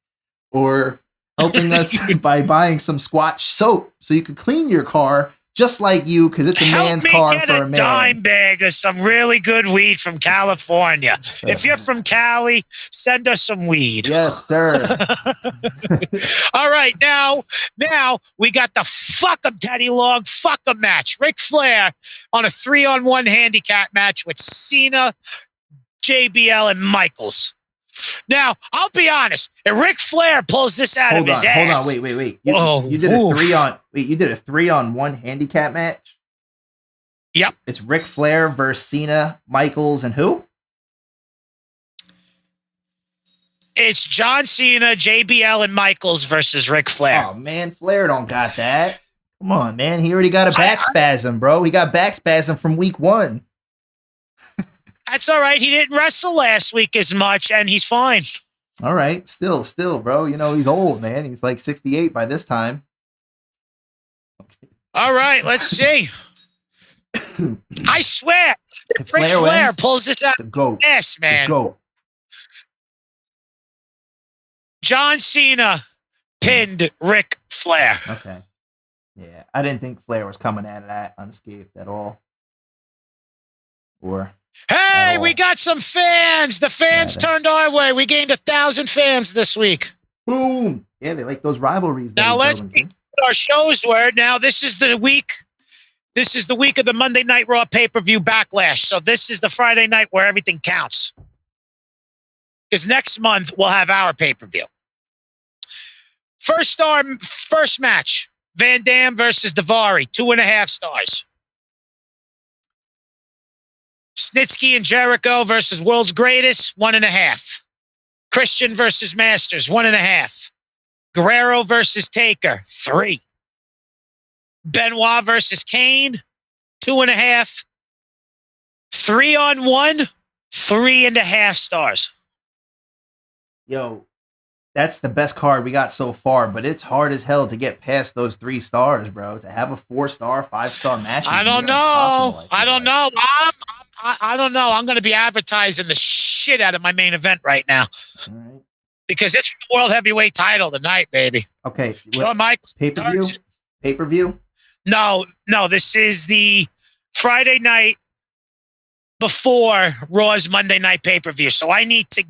or helping us by buying some Squatch soap so you can clean your car just like you, because it's a man's car for a man. Dime bag of some really good weed from California. If you're from Cali, send us some weed. Yes, sir. All right, now we got the fuck 'em Teddy Long fuck 'em match. Ric Flair on a 3-on-1 handicap match with Cena, JBL, and Michaels. Now, I'll be honest. If Ric Flair pulls this out of his ass... Hold on, wait. You did a 3-on-1 handicap match? Yep. It's Ric Flair versus Cena, Michaels, and who? It's John Cena, JBL, and Michaels versus Ric Flair. Oh, man, Flair don't got that. Come on, man. He already got a back spasm, bro. He got back spasm from week 1. That's all right. He didn't wrestle last week as much, and he's fine. All right. Still, bro. You know, he's old, man. He's like 68 by this time. Okay. All right. Let's see. I swear, if Ric Flair pulls this out of his ass, man. John Cena pinned Ric Flair. Okay. Yeah. I didn't think Flair was coming out of that unscathed at all. Hey, we got some fans. The fans turned our way. We gained 1,000 fans this week. Boom. Yeah, they like those rivalries. Now let's get our show's word. Now this is the week. This is the week of the Monday Night Raw pay-per-view Backlash. So this is the Friday night where everything counts. Because next month we'll have our pay-per-view. First match. Van Dam versus Daivari. 2.5 stars. Snitsky and Jericho versus World's Greatest, 1.5. Christian versus Masters, 1.5. Guerrero versus Taker, 3. Benoit versus Kane, 2.5. 3-on-1, 3.5 stars. Yo, that's the best card we got so far, but it's hard as hell to get past those 3 stars, bro. To have a 4-star, 5-star match. I don't know. I don't know. I don't know. I'm going to be advertising the shit out of my main event right now. All right. Because it's the World Heavyweight title tonight, baby. Okay. Shawn Michaels. Pay-per-view? Pay-per-view? No. This is the Friday night before Raw's Monday night pay-per-view. So I need to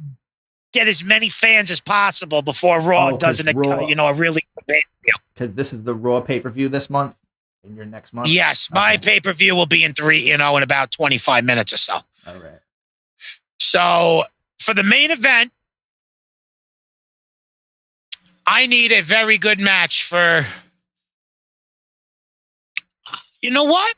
get as many fans as possible before Raw does a really good pay-per-view. Because this is the Raw pay-per-view this month and your next month? Yes, my pay-per-view will be in about 25 minutes or so. All right. So for the main event, I need a very good match for, you know what?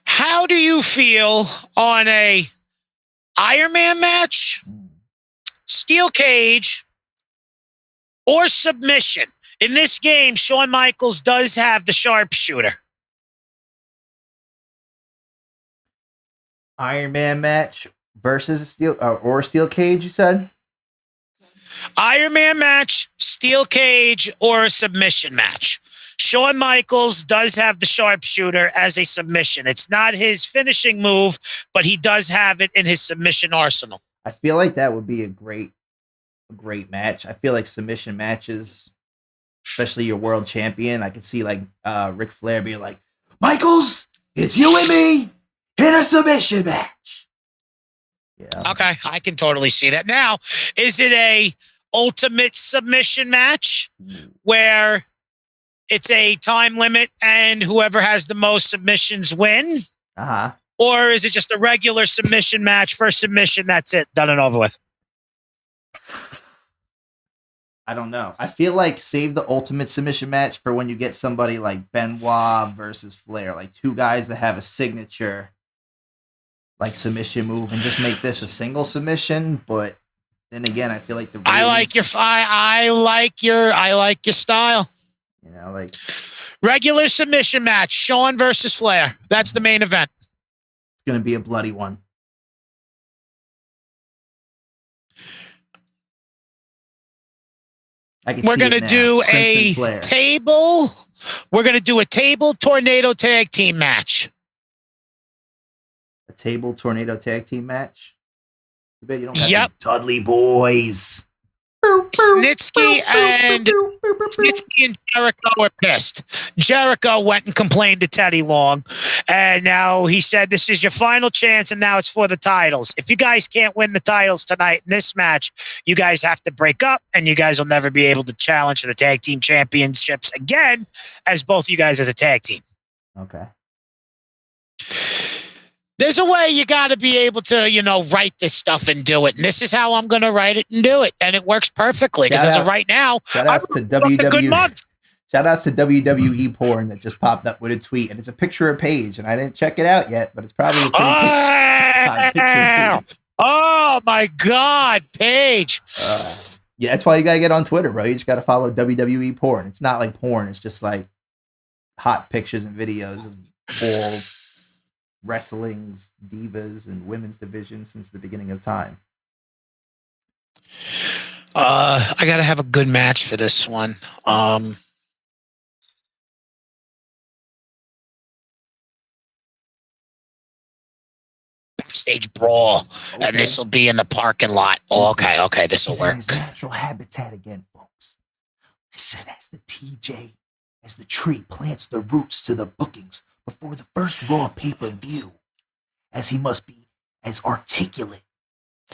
How do you feel on a Iron Man match, steel cage, or submission? In this game, Shawn Michaels does have the sharpshooter. Iron Man match versus a steel cage, you said? Iron Man match, steel cage, or a submission match. Shawn Michaels does have the sharpshooter as a submission. It's not his finishing move, but he does have it in his submission arsenal. I feel like that would be a great match. I feel like submission matches, especially your world champion, I could see like Ric Flair being like, Michaels, it's you and me in a submission match. Yeah. Okay, I can totally see that. Now, is it a ultimate submission match where it's a time limit and whoever has the most submissions win? Uh-huh. Or is it just a regular submission match? First submission, that's it, done and over with? I don't know. I feel like save the ultimate submission match for when you get somebody like Benoit versus Flair, like two guys that have a signature like submission move, and just make this a single submission. But then again, I feel like I like your style. You know, like regular submission match, Shawn versus Flair. That's the main event. It's gonna be a bloody one. We're going to do a table. We're going to do a table tornado tag team match. A table tornado tag team match? I bet you don't have the Dudley boys. Snitsky and Jericho were pissed. Jericho went and complained to Teddy Long, and now he said, this is your final chance, and now it's for the titles. If you guys can't win the titles tonight in this match, you guys have to break up, and you guys will never be able to challenge for the tag team championships again as both you guys as a tag team. Okay. There's a way you got to be able to, write this stuff and do it. And this is how I'm going to write it and do it. And it works perfectly. Because as of right now, shout outs to WWE. Shout outs to WWE porn that just popped up with a tweet. And it's a picture of Paige. And I didn't check it out yet, but it's probably a pretty picture. Oh, my God, Paige. Yeah, that's why you got to get on Twitter, bro. You just got to follow WWE porn. It's not like porn. It's just like hot pictures and videos of all wrestling's divas and women's division since the beginning of time. I gotta have a good match for this one. Backstage brawl, okay. And this will be in the parking lot. Oh, okay, this will work. His natural habitat again, folks. Listen, as the TJ, as the tree plants the roots to the bookings before the first Raw pay-per-view, as he must be as articulate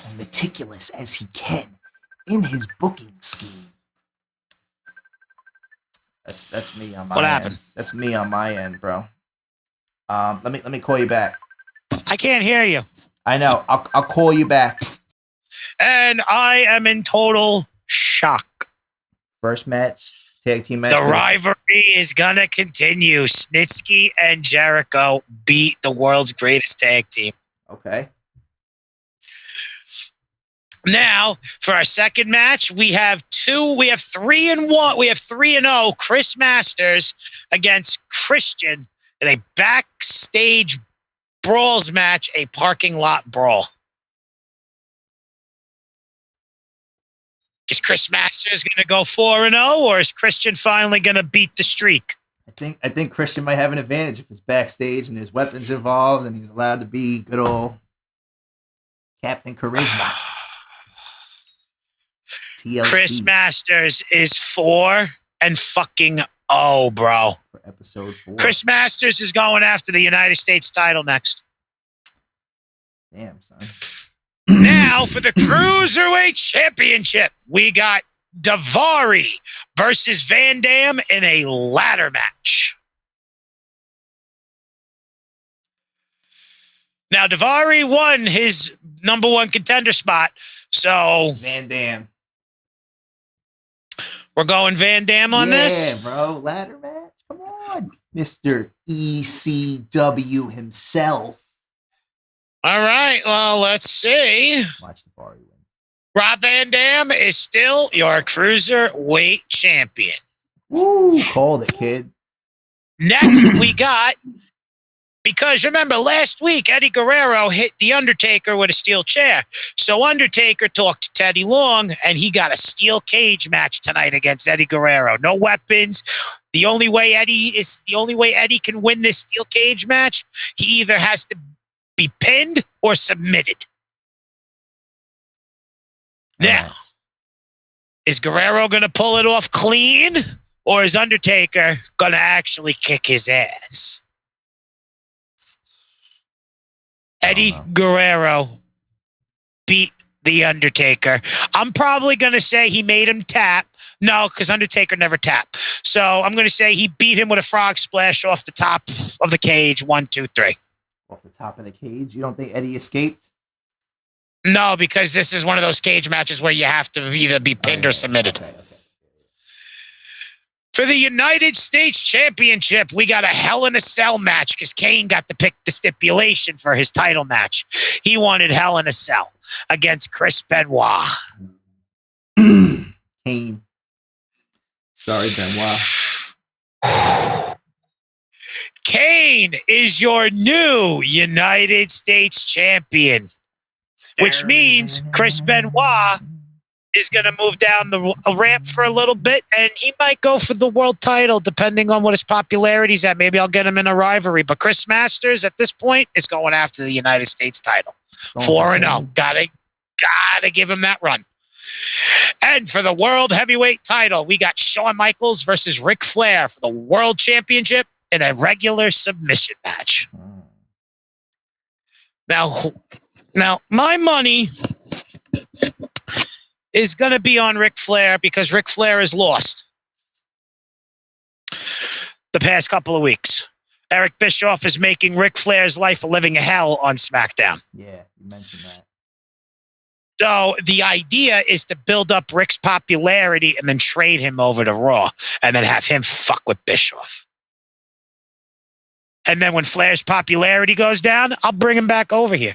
and meticulous as he can in his booking scheme. That's me on my end. What happened? That's me on my end, bro. Let me call you back. I can't hear you. I know. I'll call you back. And I am in total shock. First match. Tag team match. The rivalry is gonna continue. Snitsky and Jericho beat the world's greatest tag team. Okay. Now, for our second match, we have 3-1. We have 3-0. Chris Masters against Christian in a backstage brawls match, a parking lot brawl. Is Chris Masters going to go 4-0, or is Christian finally going to beat the streak? I think Christian might have an advantage if it's backstage and there's weapons involved and he's allowed to be good old Captain Charisma. TLC. Chris Masters is 4-0. Oh, bro. For episode 4. Chris Masters is going after the United States title next. Damn, son. Now for the Cruiserweight Championship, we got Daivari versus Van Dam in a ladder match. Now, Daivari won his number 1 contender spot, so Van Dam. We're going Van Dam on this? Yeah, bro. Ladder match? Come on. Mr. ECW himself. All right, well, let's see. Watch Daivari win. Rob Van Dam is still your Cruiserweight champion. Woo, called it, kid. Next, we got, because remember, last week, Eddie Guerrero hit The Undertaker with a steel chair. So Undertaker talked to Teddy Long, and he got a steel cage match tonight against Eddie Guerrero. No weapons. The only way Eddie can win this steel cage match, he either has to be pinned or submitted. Now, is Guerrero going to pull it off clean, or is Undertaker going to actually kick his ass? Eddie Guerrero beat The Undertaker. I'm probably going to say he made him tap. No, because Undertaker never tapped. So I'm going to say he beat him with a frog splash off the top of the cage. 1, 2, 3. Off the top of the cage? You don't think Eddie escaped? No, because this is one of those cage matches where you have to either be pinned or submitted. Okay. For the United States Championship, we got a Hell in a Cell match because Kane got to pick the stipulation for his title match. He wanted Hell in a Cell against Chris Benoit. Kane. Sorry, Benoit. Kane is your new United States champion, which means Chris Benoit is going to move down the ramp for a little bit, and he might go for the world title, depending on what his popularity's at. Maybe I'll get him in a rivalry. But Chris Masters, at this point, is going after the United States title. 4-0. Gotta give him that run. And for the World Heavyweight title, we got Shawn Michaels versus Ric Flair for the World Championship in a regular submission match. Now, my money is going to be on Ric Flair because Ric Flair has lost the past couple of weeks. Eric Bischoff is making Ric Flair's life a living hell on SmackDown. Yeah, you mentioned that. So the idea is to build up Ric's popularity and then trade him over to Raw and then have him fuck with Bischoff. And then when Flair's popularity goes down, I'll bring him back over here.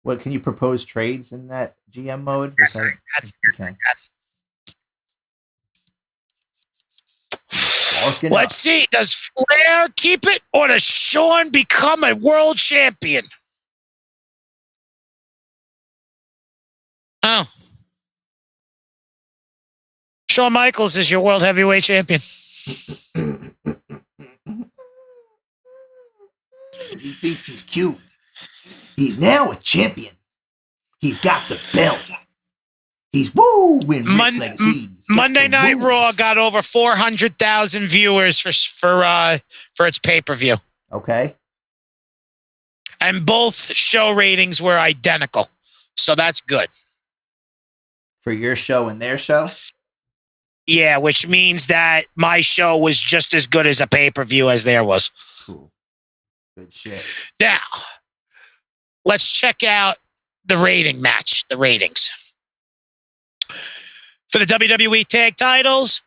What, can you propose trades in that GM mode? Yes, I can. Let's see. Does Flair keep it or does Shawn become a world champion? Oh. Shawn Michaels is your world heavyweight champion. He thinks he's cute. He's now a champion. He's got the belt. He's win Rick's legacy. Monday Night Raw got over 400,000 viewers for its pay-per-view. Okay. And both show ratings were identical. So that's good. For your show and their show? Yeah, which means that my show was just as good as a pay-per-view as there was. Cool. Good shit. Now, let's check out the ratings. For the WWE Tag Titles,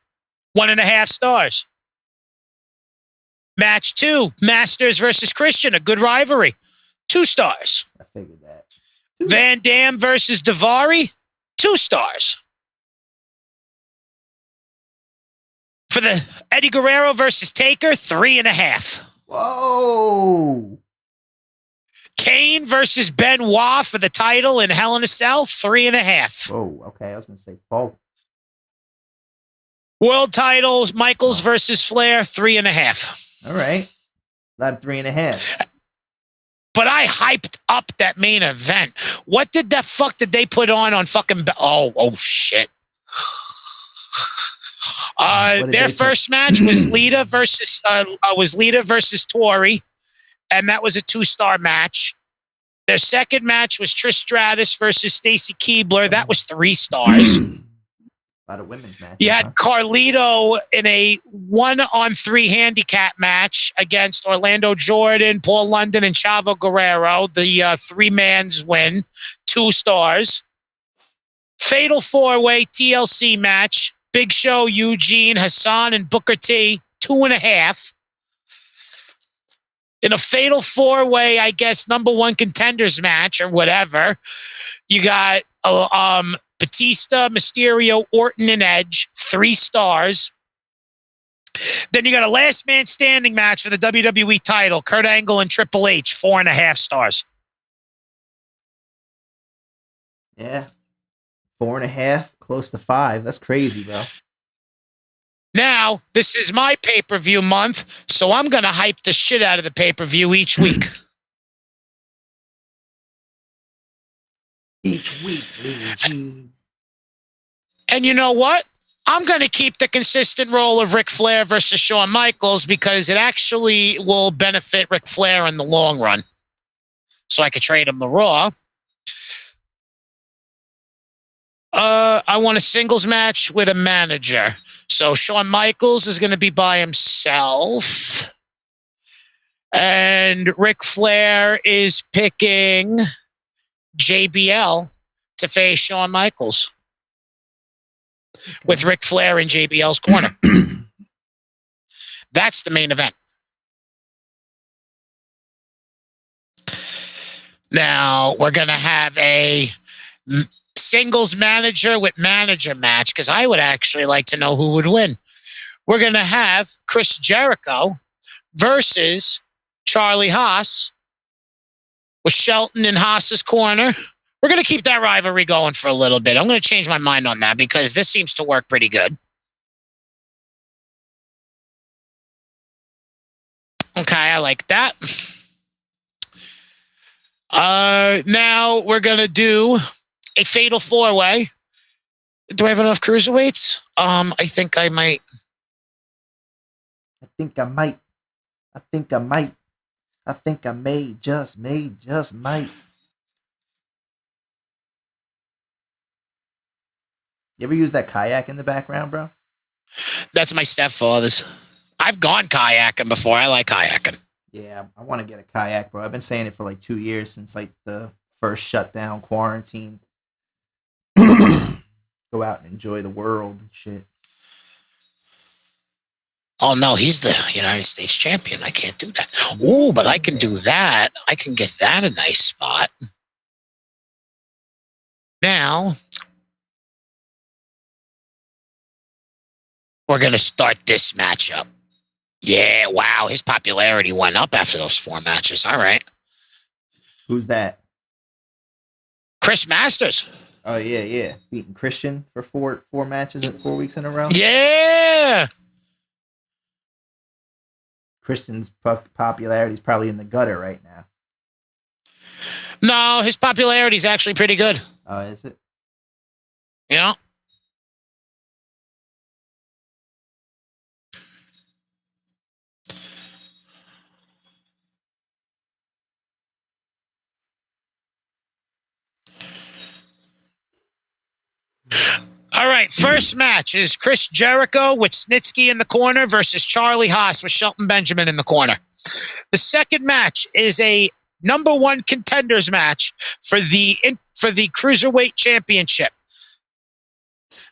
1.5 stars. Match 2, Masters versus Christian, a good rivalry, 2 stars. I figured that. Van Dam versus Daivari, 2 stars. For the Eddie Guerrero versus Taker, 3.5. Whoa. Kane versus Benoit for the title in Hell in a Cell, 3.5. Whoa, okay. I was going to say 4. World titles, Michaels versus Flair, 3.5. All right. Not 3.5. But I hyped up that main event. What did the fuck did they put on fucking... Oh, shit. Their first match was Lita versus Tori, and that was a 2-star match. Their second match was Trish Stratus versus Stacy Keibler. That was 3 stars. A lot of women's matches. You had Carlito in a 1-on-3 handicap match against Orlando Jordan, Paul London, and Chavo Guerrero. The 3-man's win, 2 stars. Fatal 4-way TLC match. Big Show, Eugene, Hassan, and Booker T, 2.5. In a fatal 4-way, I guess, number 1 contenders match or whatever, you got Batista, Mysterio, Orton, and Edge, 3 stars. Then you got a last man standing match for the WWE title, Kurt Angle and Triple H, 4.5 stars. Yeah. 4.5, close to 5. That's crazy, bro. Now, this is my pay-per-view month, so I'm going to hype the shit out of the pay-per-view each week. Each week, Little G. And you know what? I'm going to keep the consistent role of Ric Flair versus Shawn Michaels because it actually will benefit Ric Flair in the long run. So I could trade him the Raw. I want a singles match with a manager. So Shawn Michaels is going to be by himself. And Ric Flair is picking JBL to face Shawn Michaels. Okay. With Ric Flair in JBL's corner. That's the main event. Now, we're going to have a singles manager with manager match because I would actually like to know who would win. We're going to have Chris Jericho versus Charlie Haas with Shelton in Haas's corner. We're going to keep that rivalry going for a little bit. I'm going to change my mind on that because this seems to work pretty good. Okay, I like that. Now we're going to do a fatal 4-way. Do I have enough cruiserweights? I think I might. I think I just might. You ever use that kayak in the background, bro? That's my stepfather's. I've gone kayaking before. I like kayaking. Yeah, I want to get a kayak, bro. I've been saying it for like 2 years since like the first shutdown, quarantine. Go out and enjoy the world and shit. Oh, no, he's the United States champion. I can't do that. Oh, but I can do that. I can get that a nice spot. Now, we're going to start this matchup. Yeah, wow, his popularity went up after those 4 matches. All right. Who's that? Chris Masters. Oh, yeah. Beating Christian for 4 matches in 4 weeks in a row? Yeah. Christian's popularity is probably in the gutter right now. No, his popularity is actually pretty good. Oh, is it? You know? All right, first match is Chris Jericho with Snitsky in the corner versus Charlie Haas with Shelton Benjamin in the corner. The second match is a number 1 contenders match for the Cruiserweight Championship.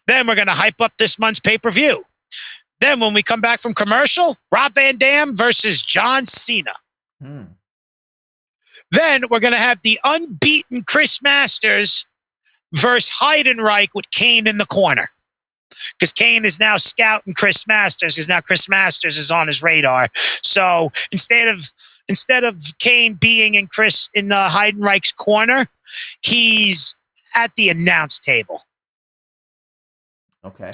Then we're going to hype up this month's pay-per-view. Then when we come back from commercial, Rob Van Dam versus John Cena. Then we're going to have the unbeaten Chris Masters versus Heidenreich with Kane in the corner. Because Kane is now scouting Chris Masters because now Chris Masters is on his radar. So instead of Kane being in Heidenreich's corner, he's at the announce table. Okay.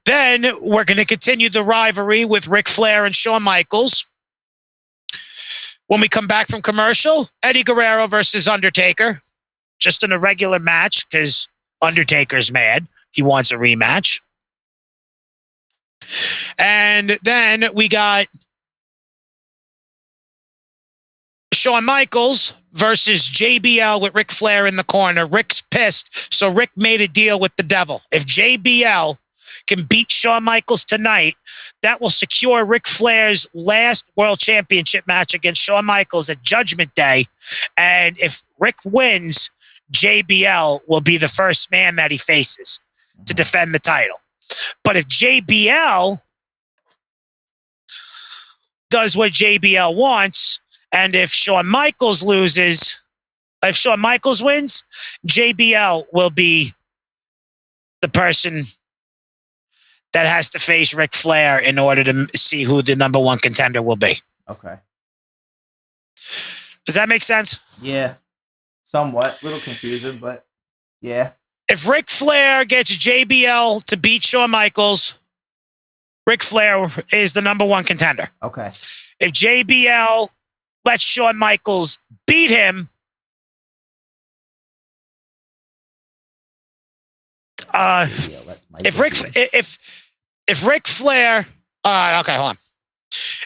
Then we're going to continue the rivalry with Ric Flair and Shawn Michaels. When we come back from commercial, Eddie Guerrero versus Undertaker. Just in a regular match because Undertaker's mad. He wants a rematch. And then we got Shawn Michaels versus JBL with Ric Flair in the corner. Rick's pissed, so Rick made a deal with the devil. If JBL can beat Shawn Michaels tonight, that will secure Ric Flair's last World Championship match against Shawn Michaels at Judgment Day. And if Rick wins, JBL will be the first man that he faces to defend the title. But if JBL does what JBL wants, and if Shawn Michaels loses, if Shawn Michaels wins, JBL will be the person that has to face Ric Flair in order to see who the number one contender will be. Okay. Does that make sense? Yeah. Somewhat. A little confusing, but yeah. If Ric Flair gets JBL to beat Shawn Michaels, Ric Flair is the number one contender. Okay. If JBL lets Shawn Michaels beat him, if Ric Flair, okay, hold on.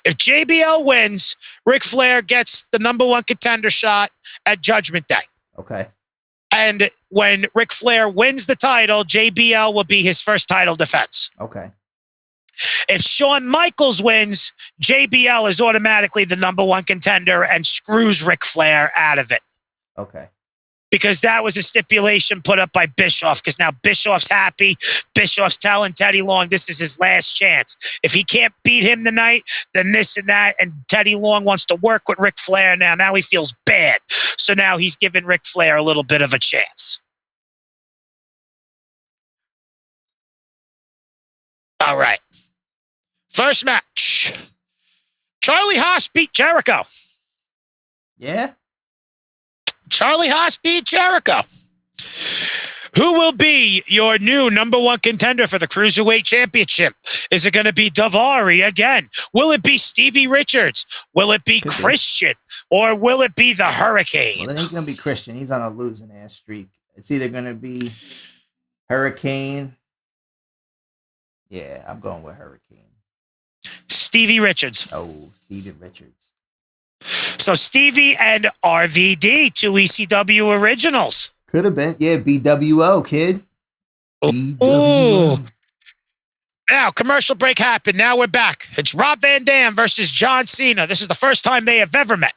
If JBL wins, Ric Flair gets the number one contender shot at Judgment Day. Okay. And when Ric Flair wins the title, JBL will be his first title defense. Okay. If Shawn Michaels wins, JBL is automatically the number one contender and screws Ric Flair out of it. Okay. Because that was a stipulation put up by Bischoff, because now Bischoff's happy. Bischoff's telling Teddy Long this is his last chance. If he can't beat him tonight, then this and that. And Teddy Long wants to work with Ric Flair now. Now he feels bad. So now he's giving Ric Flair a little bit of a chance. All right. First match. Charlie Haas beat Jericho. Yeah. Charlie Haas beat Jericho. Who will be your new number one contender for the Cruiserweight Championship? Is it going to be Daivari again? Will it be Stevie Richards? Will it be Christian? Or will it be the Hurricane? Well, it ain't going to be Christian. He's on a losing ass streak. It's either going to be Hurricane. Yeah, I'm going with Hurricane. Stevie Richards. Oh, Stevie Richards. So Stevie and RVD, two ECW originals. Could have been. Yeah, BWO, kid. BWO. Now, commercial break happened. Now we're back. It's Rob Van Dam versus John Cena. This is the first time they have ever met.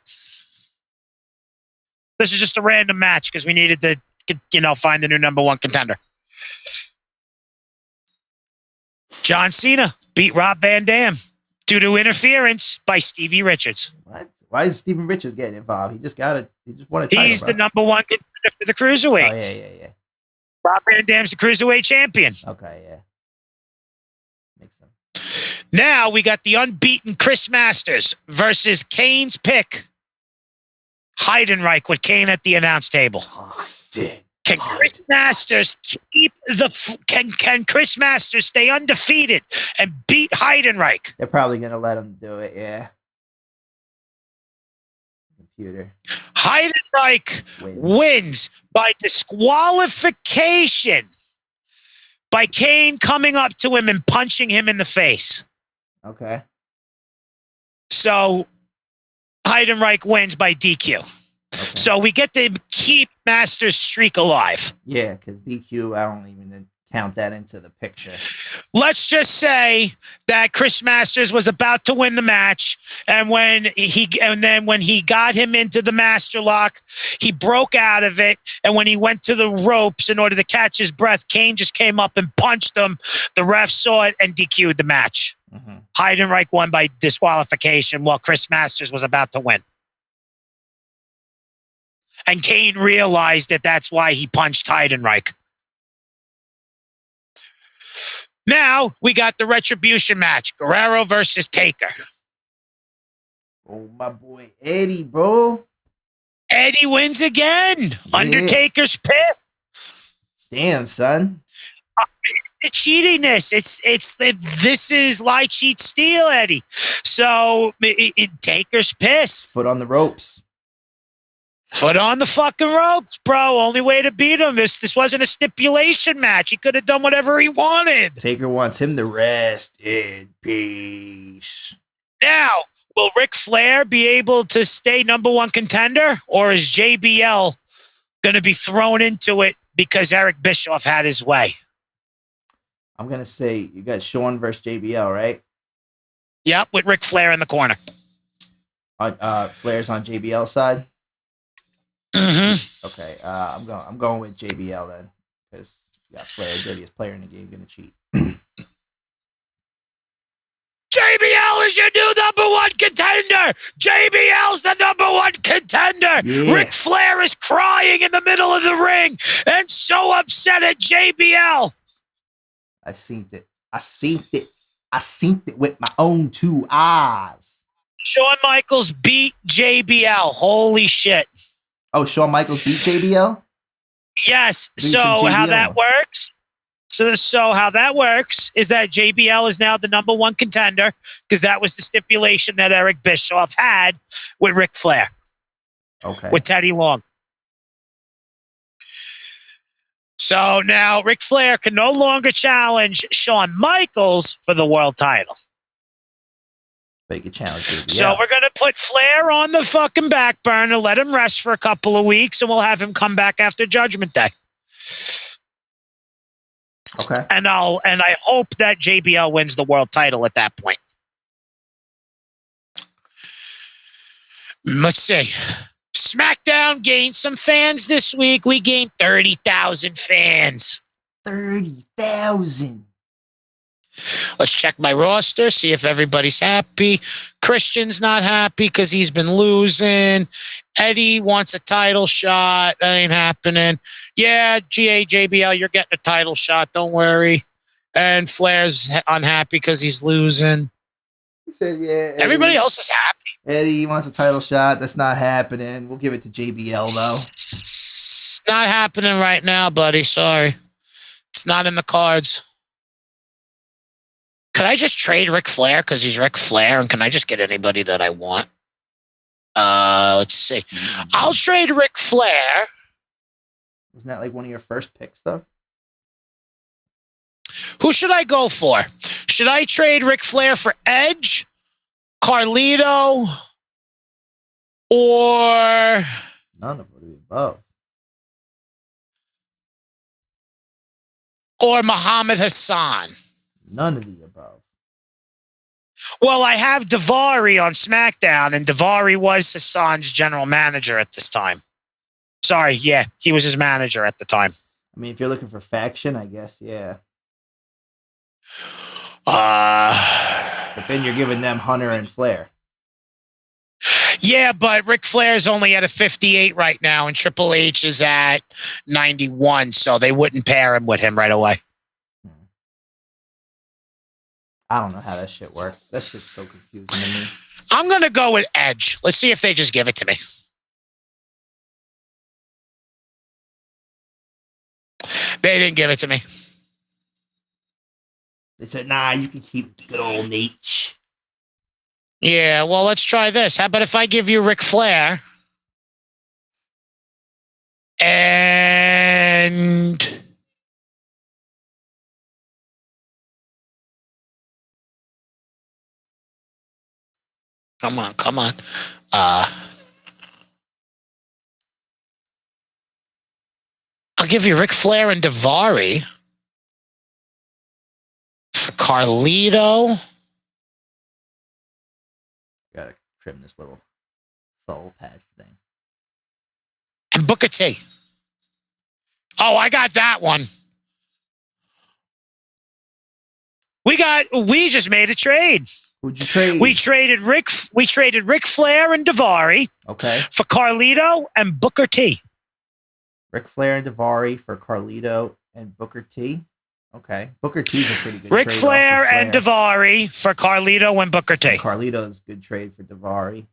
This is just a random match because we needed to, find the new number one contender. John Cena beat Rob Van Dam due to interference by Stevie Richards. What? Why is Steven Richards getting involved? He just won a title. He's the number one contender for the Cruiserweight. Oh, yeah. Rob Van Dam's the Cruiserweight champion. Okay, yeah. Makes sense. Now we got the unbeaten Chris Masters versus Kane's pick, Heidenreich, with Kane at the announce table. Can Chris Masters can Chris Masters stay undefeated and beat Heidenreich? They're probably gonna let him do it, yeah. Computer. Heidenreich wins by disqualification by Kane coming up to him and punching him in the face. Okay. So Heidenreich wins by DQ. Okay. So we get to keep Masters' streak alive. Yeah, because DQ, I don't even count that into the picture. Let's just say that Chris Masters was about to win the match, and then when he got him into the master lock, he broke out of it, and when he went to the ropes in order to catch his breath, Kane just came up and punched him. The ref saw it and DQ'd the match. Mm-hmm. Heidenreich won by disqualification while Chris Masters was about to win. And Kane realized that that's why he punched Heidenreich. Now we got the retribution match: Guerrero versus Taker. Oh, my boy Eddie, bro. Eddie wins again. Yeah. Undertaker's pick. Damn, son. The cheatiness. This is lie, cheat, steal, Eddie. So Taker's pissed. Foot on the ropes. Foot on the fucking ropes, bro. Only way to beat him. This wasn't a stipulation match. He could have done whatever he wanted. Taker wants him to rest in peace. Now, will Ric Flair be able to stay #1 contender, or is JBL going to be thrown into it because Eric Bischoff had his way? I'm going to say you got Shawn versus JBL, right? Yep, with Ric Flair in the corner. Flair's on JBL's side? Mm-hmm. Okay, I'm going with JBL then, because Flair, dirtiest player in the game, going to cheat. JBL is your new #1 contender. JBL's the #1 contender. Yeah. Ric Flair is crying in the middle of the ring and so upset at JBL. I seen it with my own 2 eyes. Shawn Michaels beat JBL. Holy shit. Oh, Shawn Michaels beat JBL? Yes. So how that works? So how that works is that JBL is now the #1 contender because that was the stipulation that Eric Bischoff had with Ric Flair. Okay. With Teddy Long. So now Ric Flair can no longer challenge Shawn Michaels for the world title. But he could challenge JBL. So we're going to put Flair on the fucking back burner, let him rest for a couple of weeks, and we'll have him come back after Judgment Day. Okay. And I hope that JBL wins the world title at that point. Let's see. SmackDown gained some fans this week. We gained 30,000 fans. 30,000. Let's check my roster, see if everybody's happy. Christian's not happy because he's been losing. Eddie wants a title shot. That ain't happening. Yeah, JBL, you're getting a title shot. Don't worry. And Flair's unhappy because he's losing. He said, yeah. Eddie, everybody else is happy. Eddie wants a title shot. That's not happening. We'll give it to JBL, though. It's not happening right now, buddy. Sorry. It's not in the cards. Could I just trade Ric Flair because he's Ric Flair, and can I just get anybody that I want? Let's see. I'll trade Ric Flair. Wasn't that like one of your first picks, though? Who should I go for? Should I trade Ric Flair for Edge, Carlito, or none of the above? Or Muhammad Hassan? None of the above. Well, I have Daivari on SmackDown, and Daivari was Hassan's general manager at this time. Sorry, yeah, he was his manager at the time. I mean, if you're looking for faction, I guess, yeah. But then you're giving them Hunter and Flair. Yeah, but Ric Flair's only at a 58 right now, and Triple H is at 91, so they wouldn't pair him with him right away. I don't know how that shit works. That shit's so confusing to me. I'm going to go with Edge. Let's see if they just give it to me. They didn't give it to me. They said, nah, you can keep good old Nate. Yeah, well, let's try this. How about if I give you Ric Flair and come on. I'll give you Ric Flair and Daivari for Carlito. Gotta trim this little soul patch thing. And Booker T. Oh, I got that one. We just made a trade. Who'd you trade? We traded Ric Flair and Daivari. Okay. For Carlito and Booker T. Ric Flair and Daivari for Carlito and Booker T. Okay. Booker T's a pretty good Ric trade. Flair and Daivari for Carlito and Booker T. Carlito's a good trade for Daivari.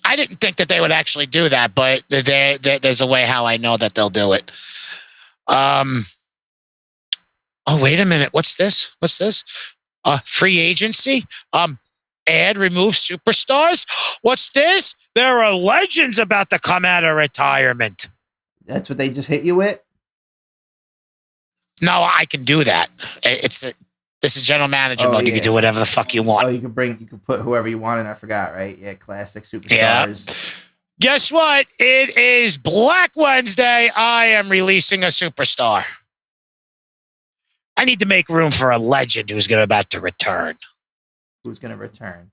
I didn't think that they would actually do that, but there's a way how I know that they'll do it. Oh, wait a minute. What's this? Free agency? Add remove superstars? What's this? There are legends about to come out of retirement. That's what they just hit you with? No, I can do that. This is general manager mode. You can do whatever the fuck you want. Oh, you can put whoever you want in. I forgot, right? Yeah, classic superstars. Yeah. Guess what? It is Black Wednesday. I am releasing a superstar. I need to make room for a legend who's about to return. Who's going to return?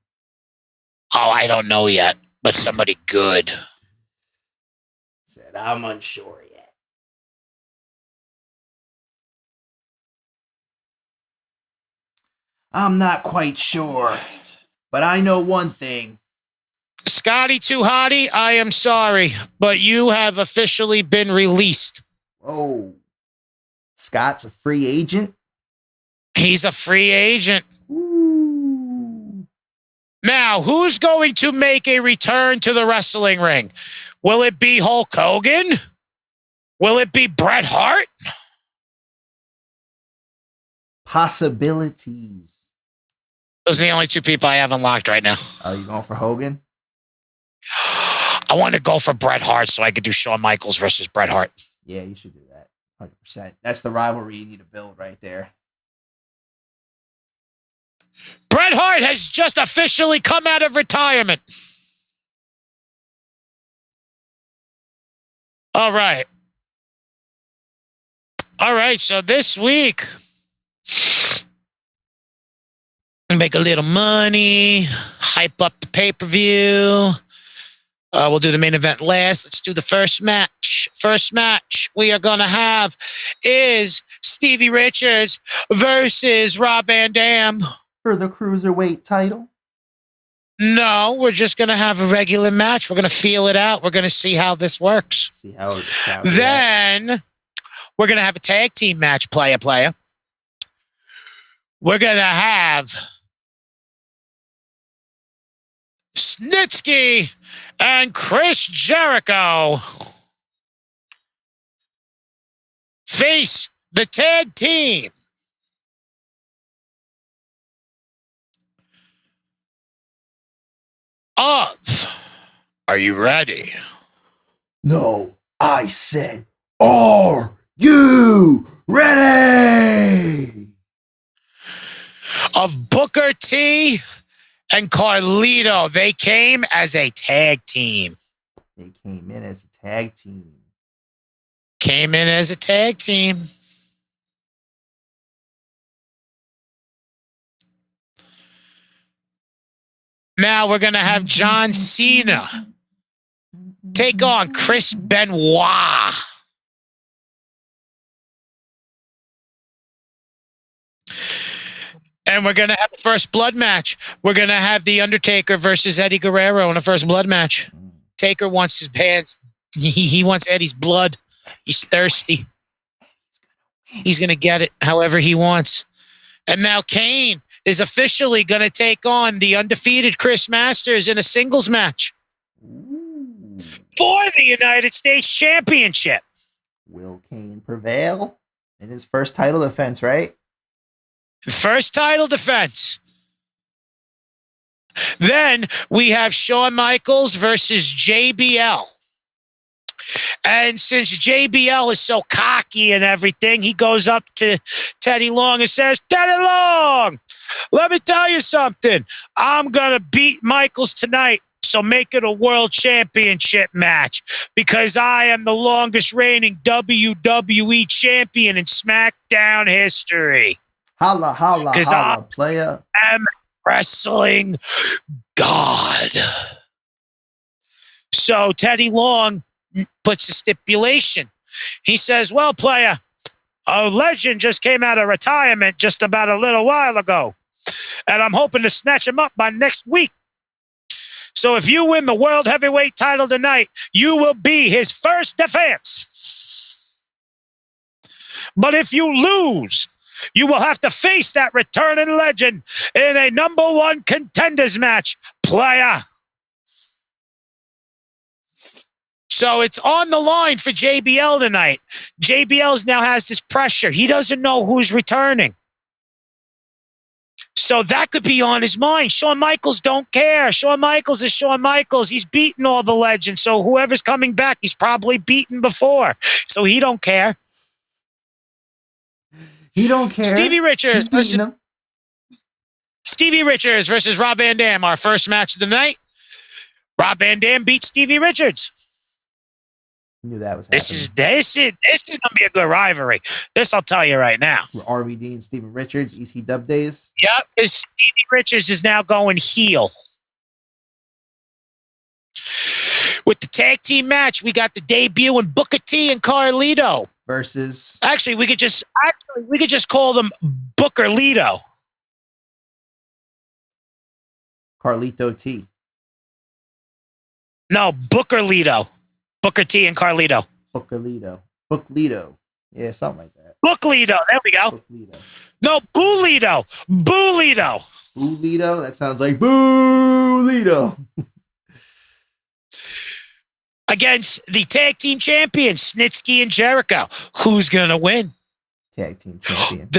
Oh, I don't know yet, but somebody good. Said, I'm unsure yet. I'm not quite sure, but I know one thing. Scotty Too Hottie, I am sorry, but you have officially been released. Oh, Scott's a free agent? He's a free agent. Ooh. Now, who's going to make a return to the wrestling ring? Will it be Hulk Hogan? Will it be Bret Hart? Possibilities. Those are the only two people I have unlocked right now. Oh, you going for Hogan? I want to go for Bret Hart so I could do Shawn Michaels versus Bret Hart. Yeah, you should do that. 100%. That's the rivalry you need to build right there. Bret Hart has just officially come out of retirement. All right. All right, so this week, make a little money, hype up the pay-per-view. We'll do the main event last. Let's do the first match. First match we are going to have is Stevie Richards versus Rob Van Dam. For the Cruiserweight title? No, we're just going to have a regular match. We're going to feel it out. We're going to see how this works. See how it Then we're going to have a tag team match, player. We're going to have Snitsky and Chris Jericho face the tag team of, are you ready? No, I said, are you ready? Of Booker T and Carlito. They came as a tag team. They came in as a tag team. Came in as a tag team. Now we're going to have John Cena take on Chris Benoit. And we're going to have a first blood match. We're going to have The Undertaker versus Eddie Guerrero in a first blood match. Taker wants his pants. He wants Eddie's blood. He's thirsty. He's going to get it however he wants. And now Kane is officially going to take on the undefeated Chris Masters in a singles match for the United States Championship. Will Kane prevail in his first title defense, right? First title defense. Then we have Shawn Michaels versus JBL. And since JBL is so cocky and everything, he goes up to Teddy Long and says, Teddy Long, let me tell you something. I'm going to beat Michaels tonight, so make it a world championship match because I am the longest reigning WWE champion in SmackDown history. Holla, holla, holla, player. I'm wrestling God. So Teddy Long puts a stipulation. He says, well, player, a legend just came out of retirement just about a little while ago, and I'm hoping to snatch him up by next week. So if you win the World Heavyweight title tonight, you will be his first defense. But if you lose, you will have to face that returning legend in a #1 contenders match, player. So it's on the line for JBL tonight. JBL now has this pressure. He doesn't know who's returning. So that could be on his mind. Shawn Michaels don't care. Shawn Michaels is Shawn Michaels. He's beaten all the legends. So whoever's coming back, he's probably beaten before. So he don't care. He don't care. Stevie Richards versus Rob Van Dam, our first match of the night. Rob Van Dam beat Stevie Richards. Knew that was happening. This is gonna be a good rivalry. This I'll tell you right now. RVD and Steven Richards, EC Dub days. Yep, Stevie Richards is now going heel. With the tag team match, we got the debut in Booker T and Carlito versus. Actually, we could just call them Booker Lito. Carlito T. No, Booker Lito. Booker T and Carlito. Booker Lito. Book Lito. Yeah, something like that. Book Lito. There we go. Book Lito. No, Boo Lito. Boo Lito. Boo Lito? That sounds like Boo Lito. Against the tag team champions, Snitsky and Jericho. Who's going to win? Tag team champion.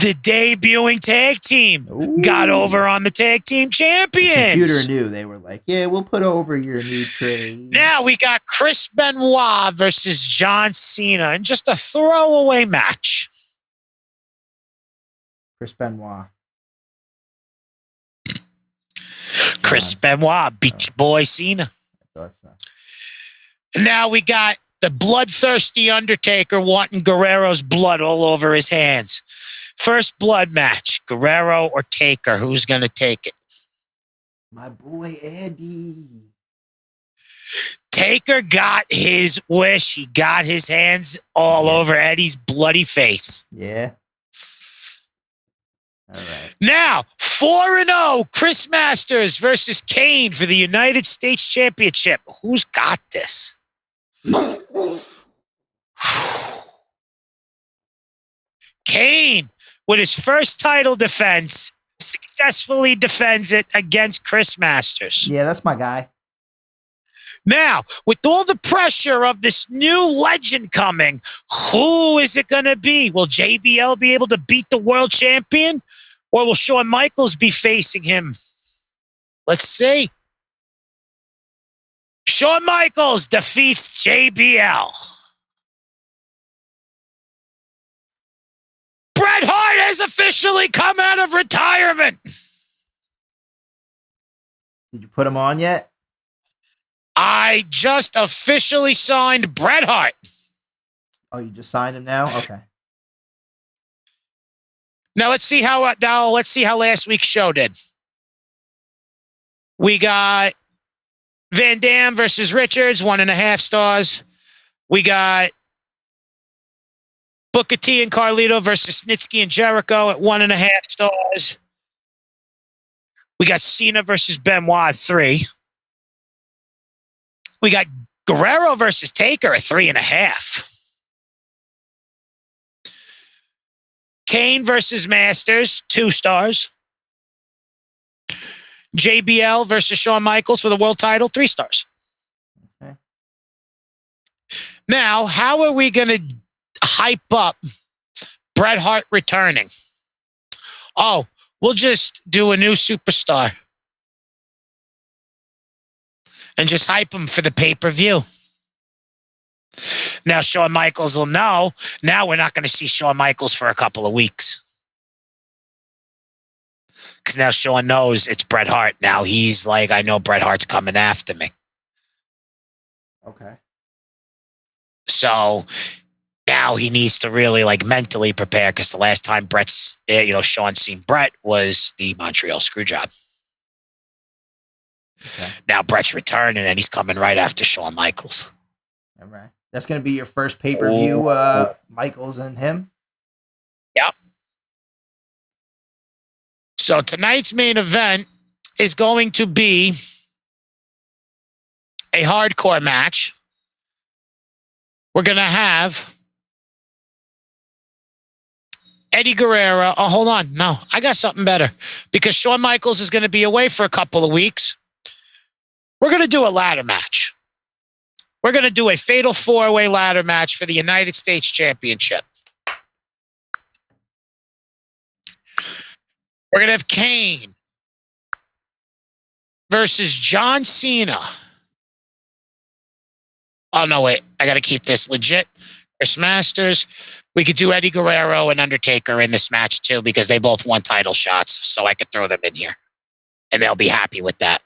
The debuting tag team got over on the tag team champions. The computer knew. They were like, yeah, we'll put over your new trade. Now we got Chris Benoit versus John Cena in just a throwaway match. Chris Benoit. Chris Benoit beat your boy Cena. I thought so. Now we got the bloodthirsty Undertaker wanting Guerrero's blood all over his hands. First blood match, Guerrero or Taker. Who's going to take it? My boy Eddie. Taker got his wish. He got his hands all over Eddie's bloody face. Yeah. All right. Now, 4-0, Chris Masters versus Kane for the United States Championship. Who's got this? Kane, with his first title defense, successfully defends it against Chris Masters. Yeah, that's my guy. Now, with all the pressure of this new legend coming, who is it going to be? Will JBL be able to beat the world champion? Or will Shawn Michaels be facing him? Let's see. Shawn Michaels defeats JBL. Bret Hart has officially come out of retirement. Did you put him on yet? I just officially signed Bret Hart. Oh, you just signed him now? Okay. Now let's see how last week's show did. We got Van Dam versus Richards, 1.5 stars. We got Booker T and Carlito versus Snitsky and Jericho at 1.5 stars. We got Cena versus Benoit at 3. We got Guerrero versus Taker at 3.5. Kane versus Masters, 2 stars. JBL versus Shawn Michaels for the world title, 3 stars. Okay. Now, how are we going to hype up Bret Hart returning? Oh, we'll just do a new superstar and just hype him for the pay-per-view. Now, Shawn Michaels will know. Now we're not going to see Shawn Michaels for a couple of weeks. Because now Shawn knows it's Bret Hart. Now he's like, I know Bret Hart's coming after me. Okay. So now he needs to really mentally prepare, because the last time Shawn's seen Bret was the Montreal Screwjob. Okay. Now Bret's returning and he's coming right after Shawn Michaels. All right. That's going to be your first pay-per-view, Michaels and him? Yep. So tonight's main event is going to be a hardcore match. We're going to have Eddie Guerrero. Oh, hold on. No, I got something better. Because Shawn Michaels is going to be away for a couple of weeks. We're going to do a ladder match. We're going to do a fatal 4-way ladder match for the United States Championship. We're going to have Kane versus John Cena. Oh, no, wait. I got to keep this legit. Chris Masters. We could do Eddie Guerrero and Undertaker in this match, too, because they both won title shots. So I could throw them in here. And they'll be happy with that.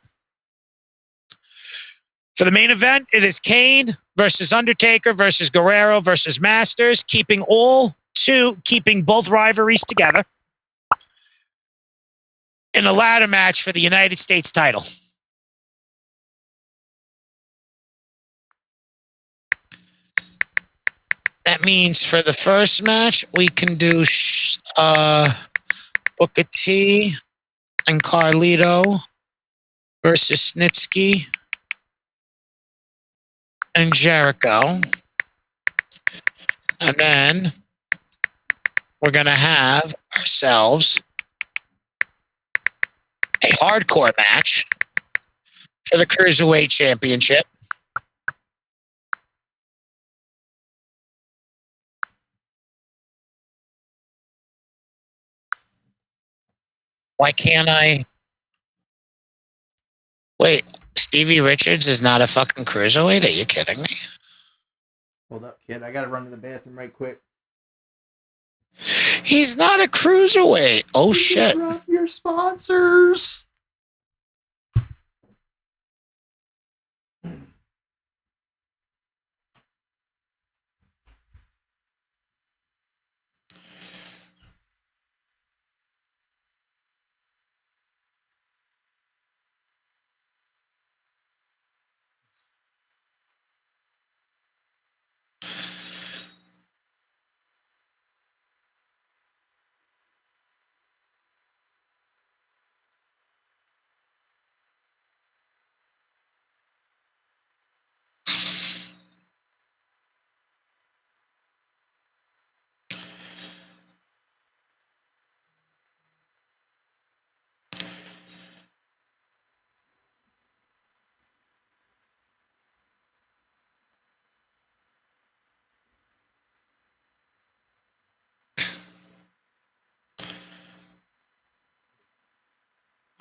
For the main event, it is Kane versus Undertaker versus Guerrero versus Masters, keeping both rivalries together in a ladder match for the United States title. That means for the first match, we can do Booker T and Carlito versus Snitsky and Jericho. And then we're going to have ourselves a hardcore match for the Cruiserweight Championship. Why can't I? Wait, Stevie Richards is not a fucking cruiserweight? Are you kidding me? Hold up, kid. I gotta run to the bathroom right quick. He's not a cruiserweight. Oh, shit. Drop your sponsors.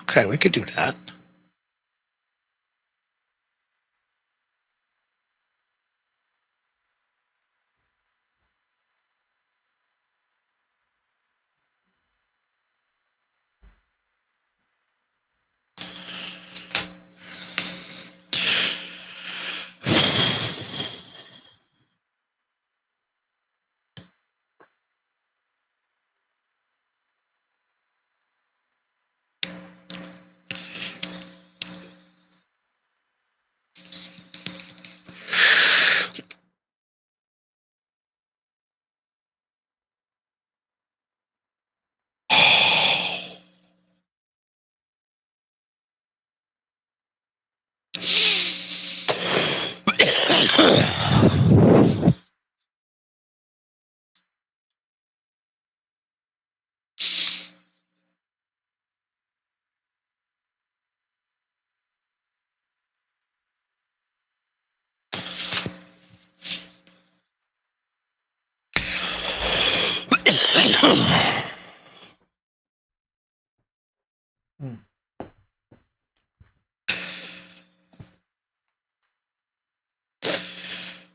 Okay, we could do that.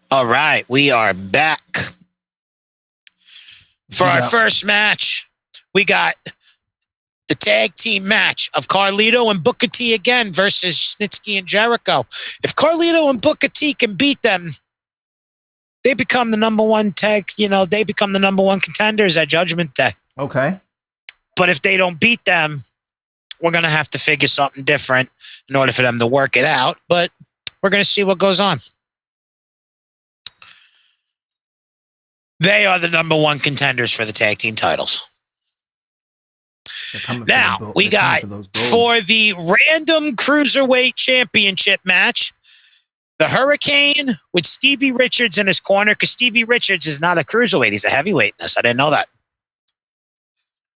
All right, we are back. For our first match, we got the tag team match of Carlito and Booker T again versus Snitsky and Jericho. If Carlito and Booker T can beat them, they become the number one they become the number one contenders at Judgment Day. Okay. But if they don't beat them, we're going to have to figure something different in order for them to work it out. But we're going to see what goes on. They are the number one contenders for the tag team titles. Now, we got for the random cruiserweight championship match, the Hurricane with Stevie Richards in his corner, because Stevie Richards is not a cruiserweight. He's a heavyweight in this. I didn't know that.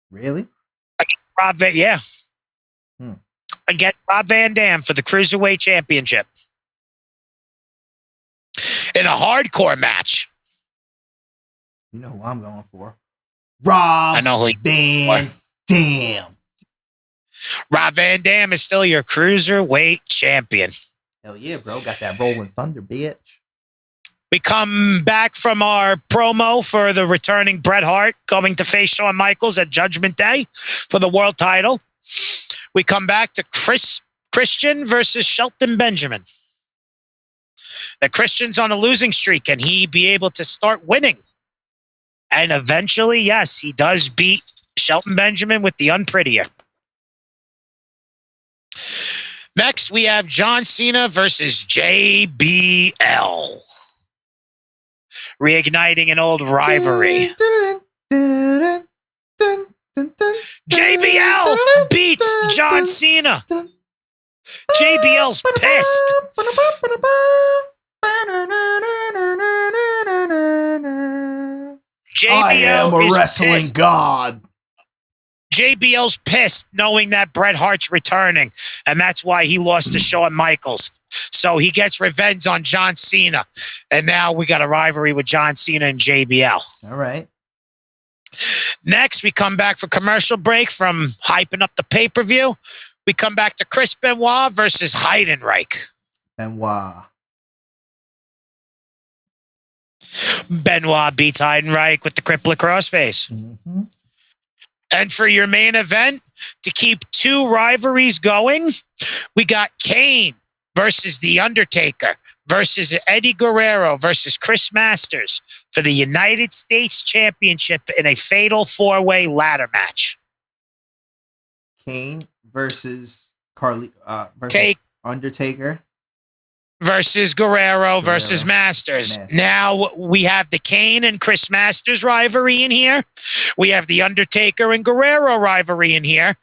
Really? Yeah. Against Rob Van Dam for the cruiserweight championship. In a hardcore match. You know who I'm going for? Rob I know who Van Dam. Rob Van Dam is still your cruiserweight champion. Hell yeah, bro. Got that rolling thunder, bitch. We come back from our promo for the returning Bret Hart going to face Shawn Michaels at Judgment Day for the world title. We come back to Christian versus Shelton Benjamin. The Christian's on a losing streak. Can he be able to start winning? And eventually, yes, he does beat Shelton Benjamin with the unprettier. Next, we have John Cena versus JBL. Reigniting an old rivalry. JBL beats John Cena. JBL's pissed. I am a wrestling pissed. god. JBL's pissed knowing that Bret Hart's returning, and that's why he lost to Shawn Michaels. So he gets revenge on John Cena, and now we got a rivalry with John Cena and JBL. All right. Next, we come back for commercial break from hyping up the pay-per-view. We come back to Chris Benoit versus Heidenreich. Benoit. Benoit beats Heidenreich with the crippler crossface. Mm-hmm. And for your main event, to keep two rivalries going, we got Kane versus The Undertaker versus Eddie Guerrero versus Chris Masters for the United States Championship in a fatal four-way ladder match. Kane versus versus Undertaker versus Guerrero versus Masters. Now we have the Kane and Chris Masters rivalry in here. We have the Undertaker and Guerrero rivalry in here.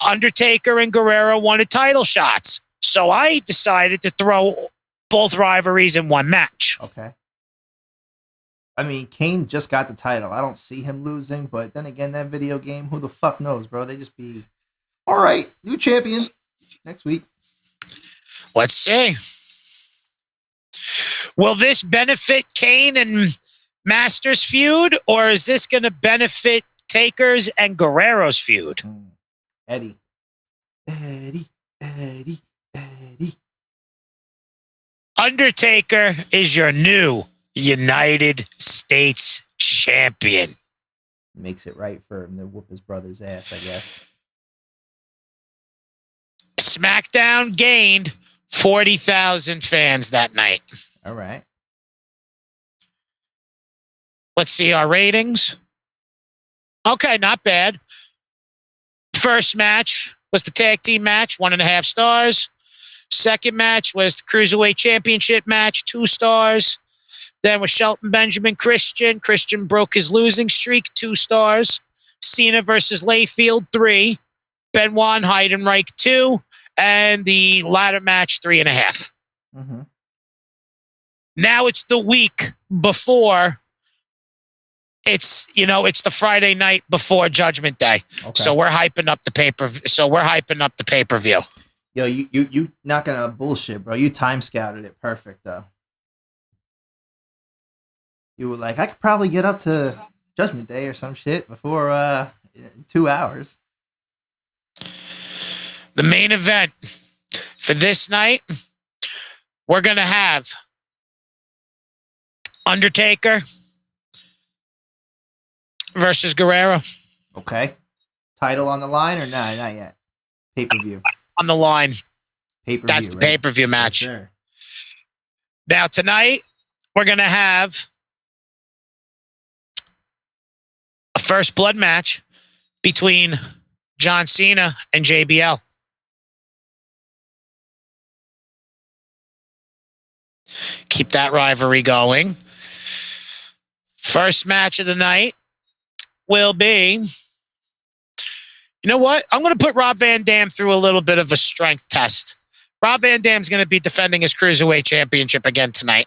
Undertaker and Guerrero wanted title shots. So I decided to throw both rivalries in one match. Okay. I mean, Kane just got the title. I don't see him losing, but then again, that video game, who the fuck knows, bro? They just be, all right, new champion next week. Let's see. Will this benefit Kane and Masters feud, or is this going to benefit Taker's and Guerrero's feud? Eddie. Undertaker is your new United States champion. Makes it right for him to whoop his brother's ass, I guess. SmackDown gained 40,000 fans that night. All right. Let's see our ratings. Okay, not bad. First match was the tag team match, 1.5 stars. Second match was the Cruiserweight Championship match, 2 stars. Then was Shelton Benjamin Christian. Christian broke his losing streak, 2 stars. Cena versus Layfield, 3. Benoit and Heidenreich, 2. And the ladder match, 3.5. Mm-hmm. Now it's the week before. It's the Friday night before Judgment Day. Okay. So we're hyping up the pay-per-view. Yo, you not gonna bullshit, bro. You time scouted it perfect though. You were like, I could probably get up to Judgment Day or some shit before 2 hours. The main event for this night, we're gonna have Undertaker versus Guerrero. Okay. Title on the line or not yet? Pay-per-view. On the line. Pay-per-view. That's the right? pay-per-view match. Yes, sir. Now tonight, we're going to have a first blood match between John Cena and JBL. Keep that rivalry going. First match of the night will be, you know what? I'm going to put Rob Van Dam through a little bit of a strength test. Rob Van Dam's going to be defending his Cruiserweight Championship again tonight.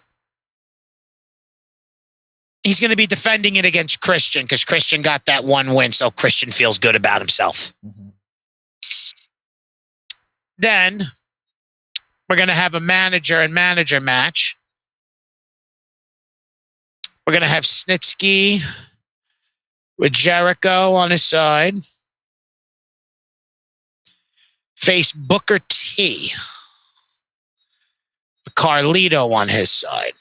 He's going to be defending it against Christian because Christian got that one win, so Christian feels good about himself. Mm-hmm. Then we're going to have a manager and manager match. We're going to have Snitsky with Jericho on his side. face Booker T. Carlito on his side.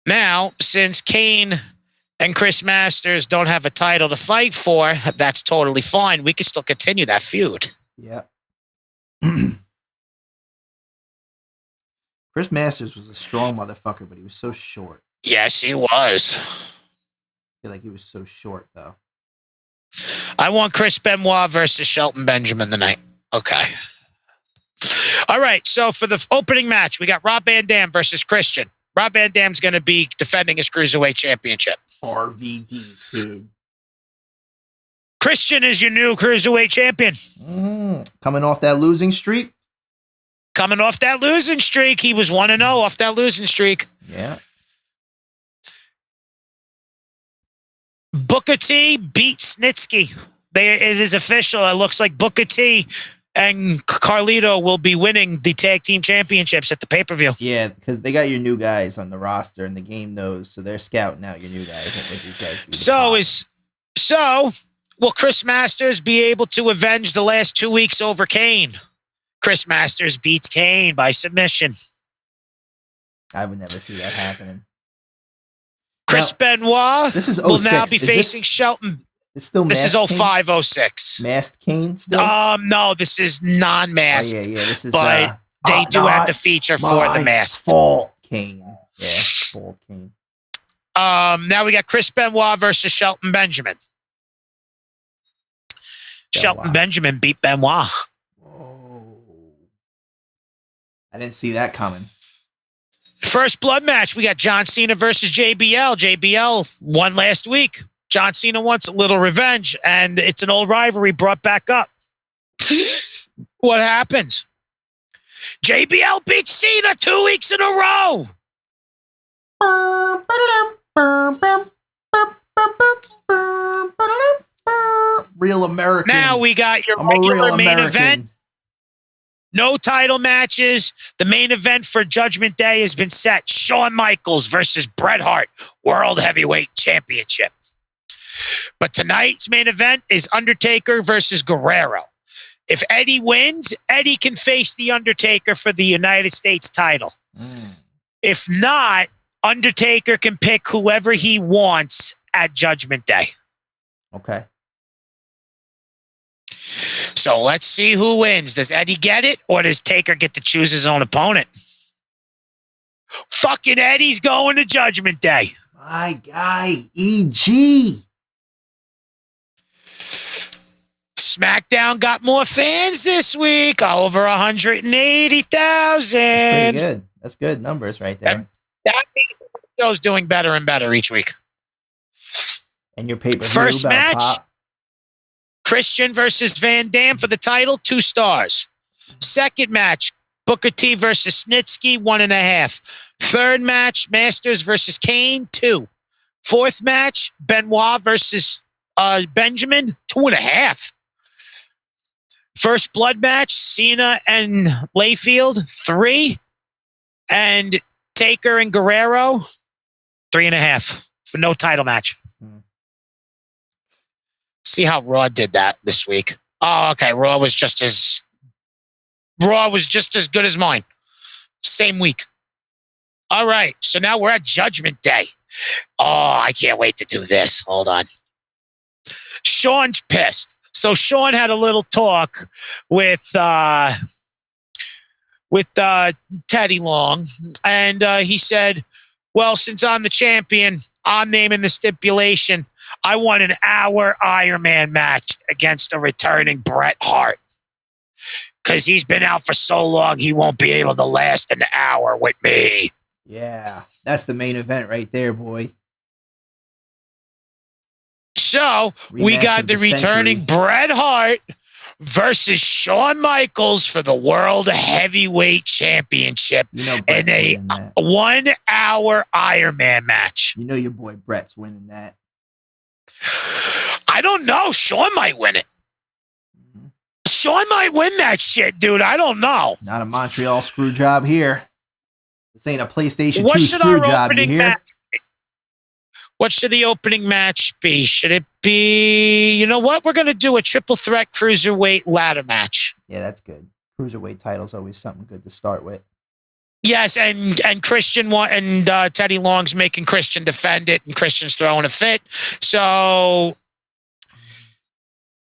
Now, since Kane and Chris Masters don't have a title to fight for, that's totally fine. We can still continue that feud. Yeah. Chris Masters was a strong motherfucker, but he was so short. Yes, he was. I feel like he was so short, though. I want Chris Benoit versus Shelton Benjamin tonight. Okay. All right, so for the opening match, we got Rob Van Dam versus Christian. Rob Van Dam's going to be defending his Cruiserweight Championship. RVD, kid. Christian is your new Cruiserweight Champion. Coming off that losing streak? Coming off that losing streak. He was 1-0 off that losing streak. Yeah. Booker T beat Snitsky. It is official. It looks like Booker T and Carlito will be winning the tag team championships at the pay-per-view. Yeah, because they got your new guys on the roster, and the game knows, so they're scouting out your new guys. With these guys So will Chris Masters be able to avenge the last 2 weeks over Kane? Chris Masters beats Kane by submission. I would never see that happening. Chris Benoit this is will now be facing Shelton. It's still this is 05-06. Masked Kane still? No, this is non-masked. Oh, yeah. This is but they do have the feature for the mask. Fault Kane. Yeah, fault Kane. Now we got Chris Benoit versus Shelton Benjamin. Shelton Benjamin beat Benoit. Whoa. I didn't see that coming. First blood match, we got John Cena versus JBL. JBL won last week. John Cena wants a little revenge, and it's an old rivalry brought back up. What happens? JBL beats Cena 2 weeks in a row. Real American. Now we got your regular main event. No title matches. The main event for Judgment Day has been set. Shawn Michaels versus Bret Hart, World Heavyweight Championship. But tonight's main event is Undertaker versus Guerrero. If Eddie wins, Eddie can face The Undertaker for the United States title. If not, Undertaker can pick whoever he wants at Judgment Day. Okay. So let's see who wins. Does Eddie get it, or does Taker get to choose his own opponent? Fucking Eddie's going to Judgment Day. My guy, EG. SmackDown got more fans this week, over 180,000. Pretty good. That's good numbers right there. That means the show's doing better and better each week. And your pay-per-view First match, pop. Christian versus Van Dam for the title, 2 stars. Second match, Booker T versus Snitsky, 1.5. Third match, Masters versus Kane, 2. Fourth match, Benoit versus Benjamin, 2.5. First blood match, Cena and Layfield, 3. And Taker and Guerrero, 3.5 for no title match. See how Raw did that this week. Oh, okay. Raw was just as good as mine. Same week. All right. So now we're at Judgment Day. Oh, I can't wait to do this. Hold on. Sean's pissed. So Sean had a little talk with Teddy Long, and he said, well, since I'm the champion, I'm naming the stipulation. I want an hour Iron Man match against a returning Bret Hart. Because he's been out for so long, he won't be able to last an hour with me. Yeah, that's the main event right there, boy. So we got the returning Bret Hart versus Shawn Michaels for the World Heavyweight Championship in a 1 hour Iron Man match. You know your boy Bret's winning that. I don't know. Shawn might win it. Shawn might win that shit, dude. I don't know. Not a Montreal screw job here. This ain't a PlayStation 2 screw job, you hear? What should the opening match be? Should it be, you know what? We're going to do a triple threat cruiserweight ladder match. Yeah, that's good. Cruiserweight title's always something good to start with. Yes, and Christian and Teddy Long's making Christian defend it, and Christian's throwing a fit. So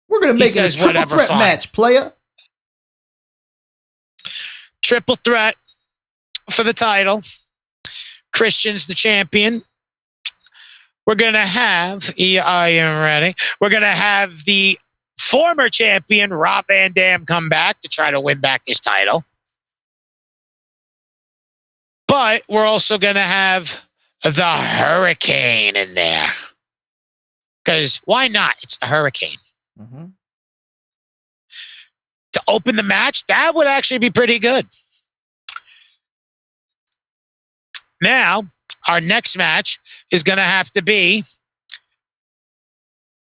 we're going to make it a triple threat match, player. Triple threat for the title. Christian's the champion. We're going to have, I am ready. We're going to have the former champion, Rob Van Dam, come back to try to win back his title. But we're also going to have the Hurricane in there. Because why not? It's the Hurricane. Mm-hmm. To open the match, that would actually be pretty good. Now, our next match is going to have to be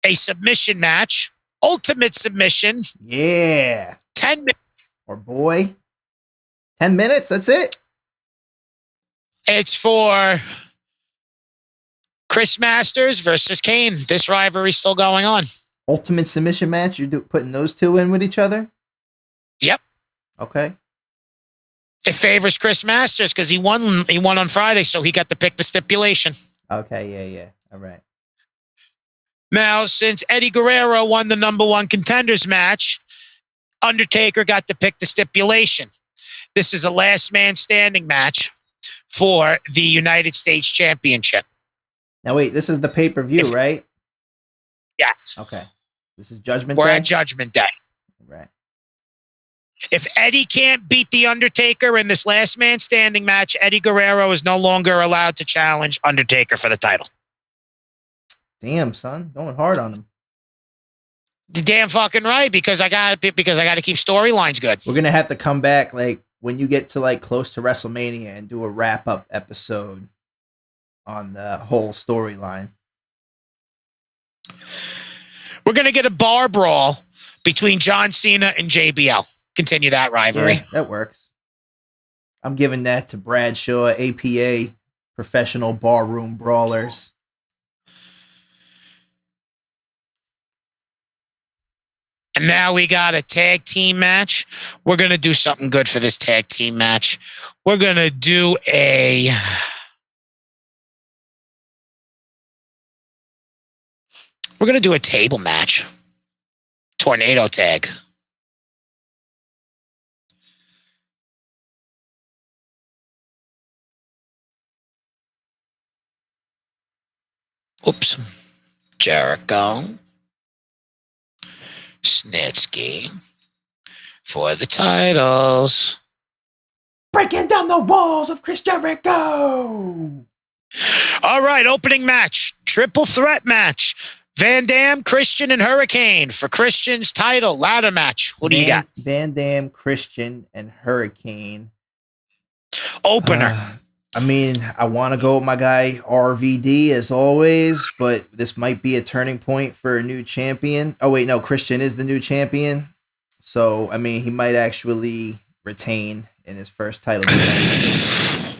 a submission match, ultimate submission. Yeah. 10 minutes. Or boy, 10 minutes, that's it. It's for Chris Masters versus Kane. This rivalry's still going on. Ultimate submission match, you're putting those two in with each other? Yep. Okay. It favors Chris Masters because he won on Friday, so he got to pick the stipulation. Okay, yeah. All right. Now, since Eddie Guerrero won the #1 contenders match, Undertaker got to pick the stipulation. This is a last man standing match for the United States Championship. Now, wait, this is the pay-per-view, right? Yes. Okay. This is Judgment We're Day? at Judgment Day. Right. If Eddie can't beat The Undertaker in this last man standing match, Eddie Guerrero is no longer allowed to challenge Undertaker for the title. Damn, son. Going hard on him. The damn fucking right, because I got to keep storylines good. We're going to have to come back like when you get to like close to WrestleMania and do a wrap-up episode on the whole storyline. We're going to get a bar brawl between John Cena and JBL. Continue that rivalry. Yeah, that works. I'm giving that to Bradshaw, APA, professional barroom brawlers. And now we got a tag team match. We're going to do something good for this tag team match. We're going to do a table match. Tornado tag. Oops. Jericho. Snitsky. For the titles. Breaking down the walls of Chris Jericho. All right, opening match. Triple threat match. Van Dam, Christian, and Hurricane for Christian's title ladder match. What do you got? Van Dam, Christian, and Hurricane. Opener. I mean, I want to go with my guy RVD as always, but this might be a turning point for a new champion. Oh, wait, no, Christian is the new champion. So, I mean, he might actually retain in his first title defense.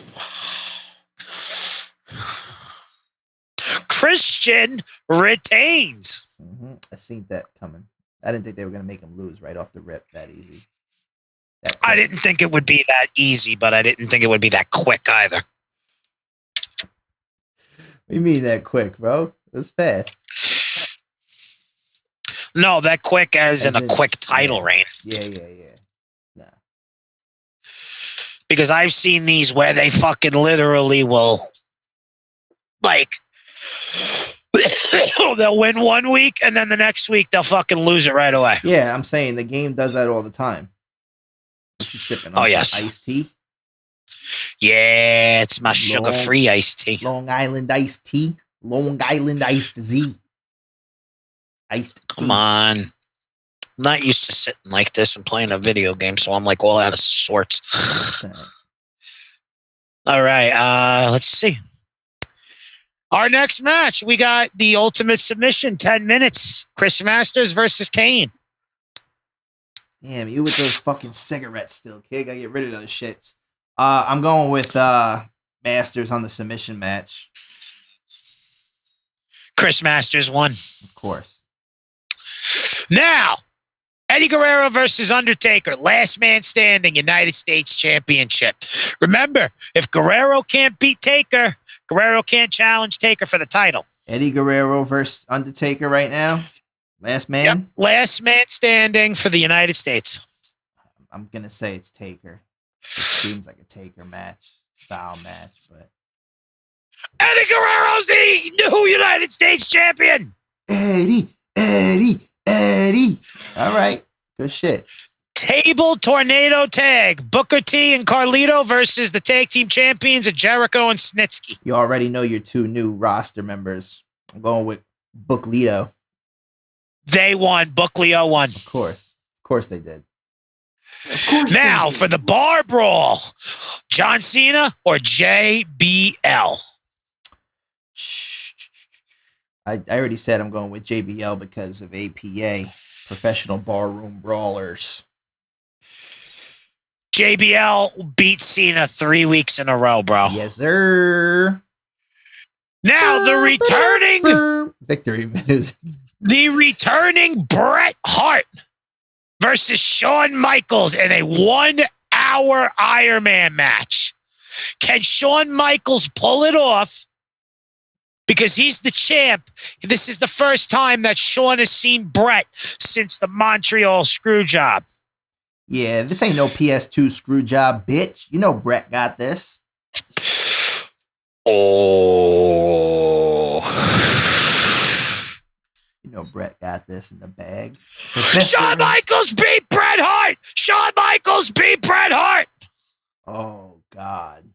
Christian retains. Mm-hmm. I seen that coming. I didn't think they were going to make him lose right off the rip that easy. I didn't think it would be that easy, but I didn't think it would be that quick either. What do you mean that quick, bro? It was fast. No, that quick as in a quick title reign. Yeah. Nah. Because I've seen these where they fucking literally will, like, they'll win 1 week and then the next week they'll fucking lose it right away. Yeah, I'm saying the game does that all the time. What you sipping on? Yes. Iced tea? Yeah, it's my sugar-free iced tea. Long Island iced tea. Long Island iced Z. Iced tea. Come on. I'm not used to sitting like this and playing a video game, so I'm like all out of sorts. All right, let's see. Our next match, we got the ultimate submission, 10 minutes. Chris Masters versus Kane. Damn, you with those fucking cigarettes still, kid. Gotta get rid of those shits. I'm going with Masters on the submission match. Chris Masters won. Of course. Now, Eddie Guerrero versus Undertaker, last man standing, United States Championship. Remember, if Guerrero can't beat Taker, Guerrero can't challenge Taker for the title. Eddie Guerrero versus Undertaker right now. Last man? Yep. Last man standing for the United States. I'm going to say it's Taker. It seems like a Taker style match, but Eddie Guerrero's the new United States champion. Eddie. All right. Good shit. Table tornado tag. Booker T and Carlito versus the tag team champions of Jericho and Snitsky. You already know your two new roster members. I'm going with Booklito. They won. Booklito won. Of course they did. Now for the bar brawl, John Cena or JBL? I already said I'm going with JBL because of APA, Professional Barroom Brawlers. JBL beat Cena 3 weeks in a row, bro. Yes, sir. Now the returning victory music. The returning Bret Hart versus Shawn Michaels in a 1 hour Iron Man match. Can Shawn Michaels pull it off? Because he's the champ. This is the first time that Shawn has seen Bret since the Montreal Screwjob. Yeah, this ain't no PS2 Screwjob, bitch. You know Bret got this. Oh. You know Bret got this in the bag. Shawn Michaels beat Bret Hart! Shawn Michaels beat Bret Hart! Oh, God.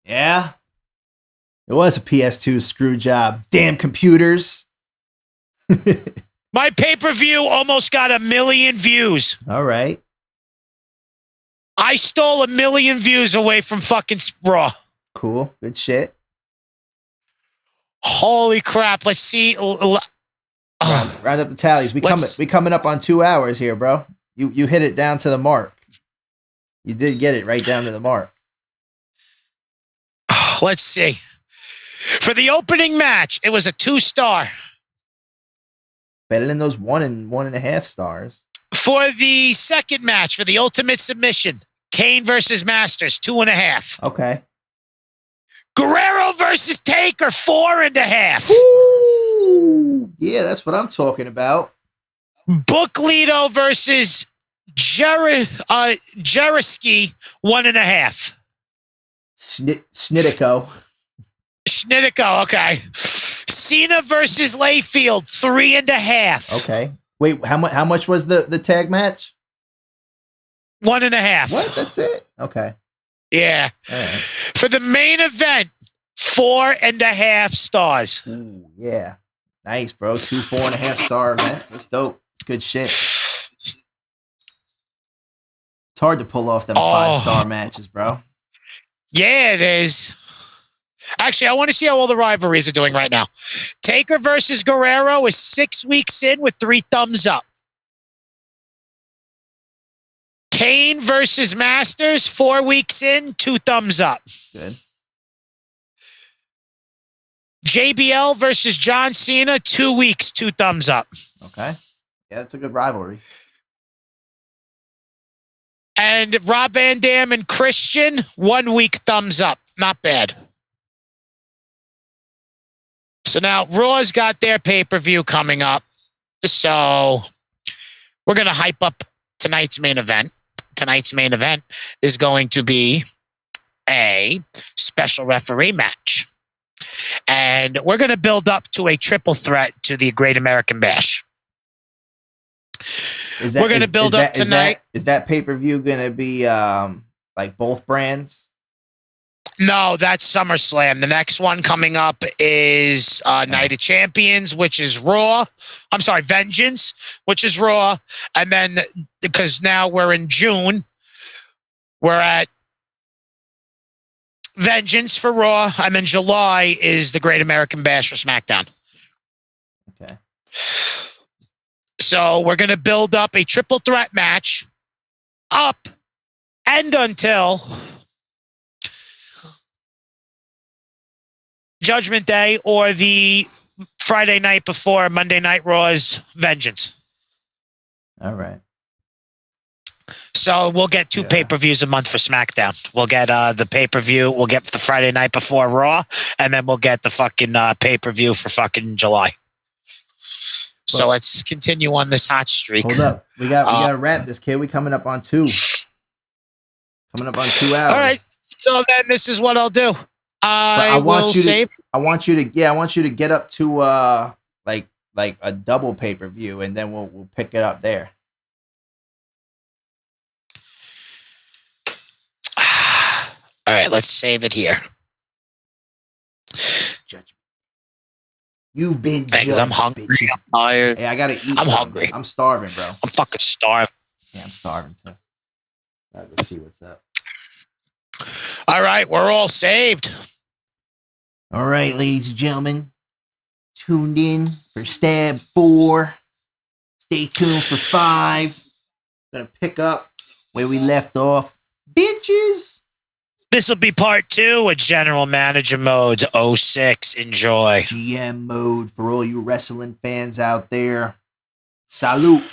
Yeah? It was a PS2 Screwjob. Damn computers. My pay-per-view almost got 1 million views. All right. I stole 1 million views away from fucking Raw. Cool. Good shit. Holy crap. Let's see. Round up the tallies. We coming up on 2 hours here, bro. You hit it down to the mark. You did get it right down to the mark. Let's see. For the opening match, it was a 2-star. Better than those 1 and 1.5 stars. For the second match, for the ultimate submission, Kane versus Masters, 2.5. Okay. Guerrero versus Taker, 4.5. Ooh, yeah, that's what I'm talking about. Booklito versus Jeriski, 1.5. Snitico, okay. Cena versus Layfield, 3.5. Okay. Wait, how much was the tag match? 1.5. What? That's it? Okay. Yeah. All right. For the main event, 4.5 stars. Ooh, yeah. Nice, bro. 2 4.5-star events. That's dope. It's good shit. It's hard to pull off them 5-star matches, bro. Yeah, it is. Actually, I want to see how all the rivalries are doing right now. Taker versus Guerrero is 6 weeks in with 3 thumbs up. Kane versus Masters, 4 weeks in, 2 thumbs up. Good. JBL versus John Cena, 2 weeks, 2 thumbs up. Okay. Yeah, that's a good rivalry. And Rob Van Dam and Christian, 1 week, thumbs up. Not bad. So now Raw's got their pay-per-view coming up. So we're going to hype up tonight's main event. Tonight's main event is going to be a special referee match. And we're going to build up to a triple threat to the Great American Bash. We're going to build up tonight. Is that pay-per-view going to be like both brands? No, that's SummerSlam. The next one coming up is Night of Champions, which is Raw. I'm sorry, Vengeance, which is Raw. And then, because now we're in June, we're at Vengeance for Raw. And then July is the Great American Bash for SmackDown. Okay. So we're going to build up a triple threat match up and until Judgment Day or the Friday night before Monday Night Raw's Vengeance. All right. So we'll get 2 pay-per-views a month for SmackDown. We'll get the pay-per-view. We'll get the Friday night before Raw, and then we'll get the fucking pay-per-view for fucking July. So let's continue on this hot streak. Hold up. We gotta wrap this, kid. We coming up on 2. Coming up on 2 hours. All right. So then this is what I'll do. I want you to get up to like a double pay-per-view, and then we'll pick it up there. All right, let's save it here. Judgment. You've been judged, I'm hungry. Bitches. I'm tired. Hey, I gotta eat. I'm something. hungry. I'm starving, bro. I'm fucking starving. Yeah, I'm starving too. All right, let's see what's up. All right, we're all saved. All right, ladies and gentlemen, tuned in for STAB 4. Stay tuned for 5. Gonna pick up where we left off, bitches. This will be part 2 of General Manager Mode 06. Enjoy. GM mode for all you wrestling fans out there. Salute.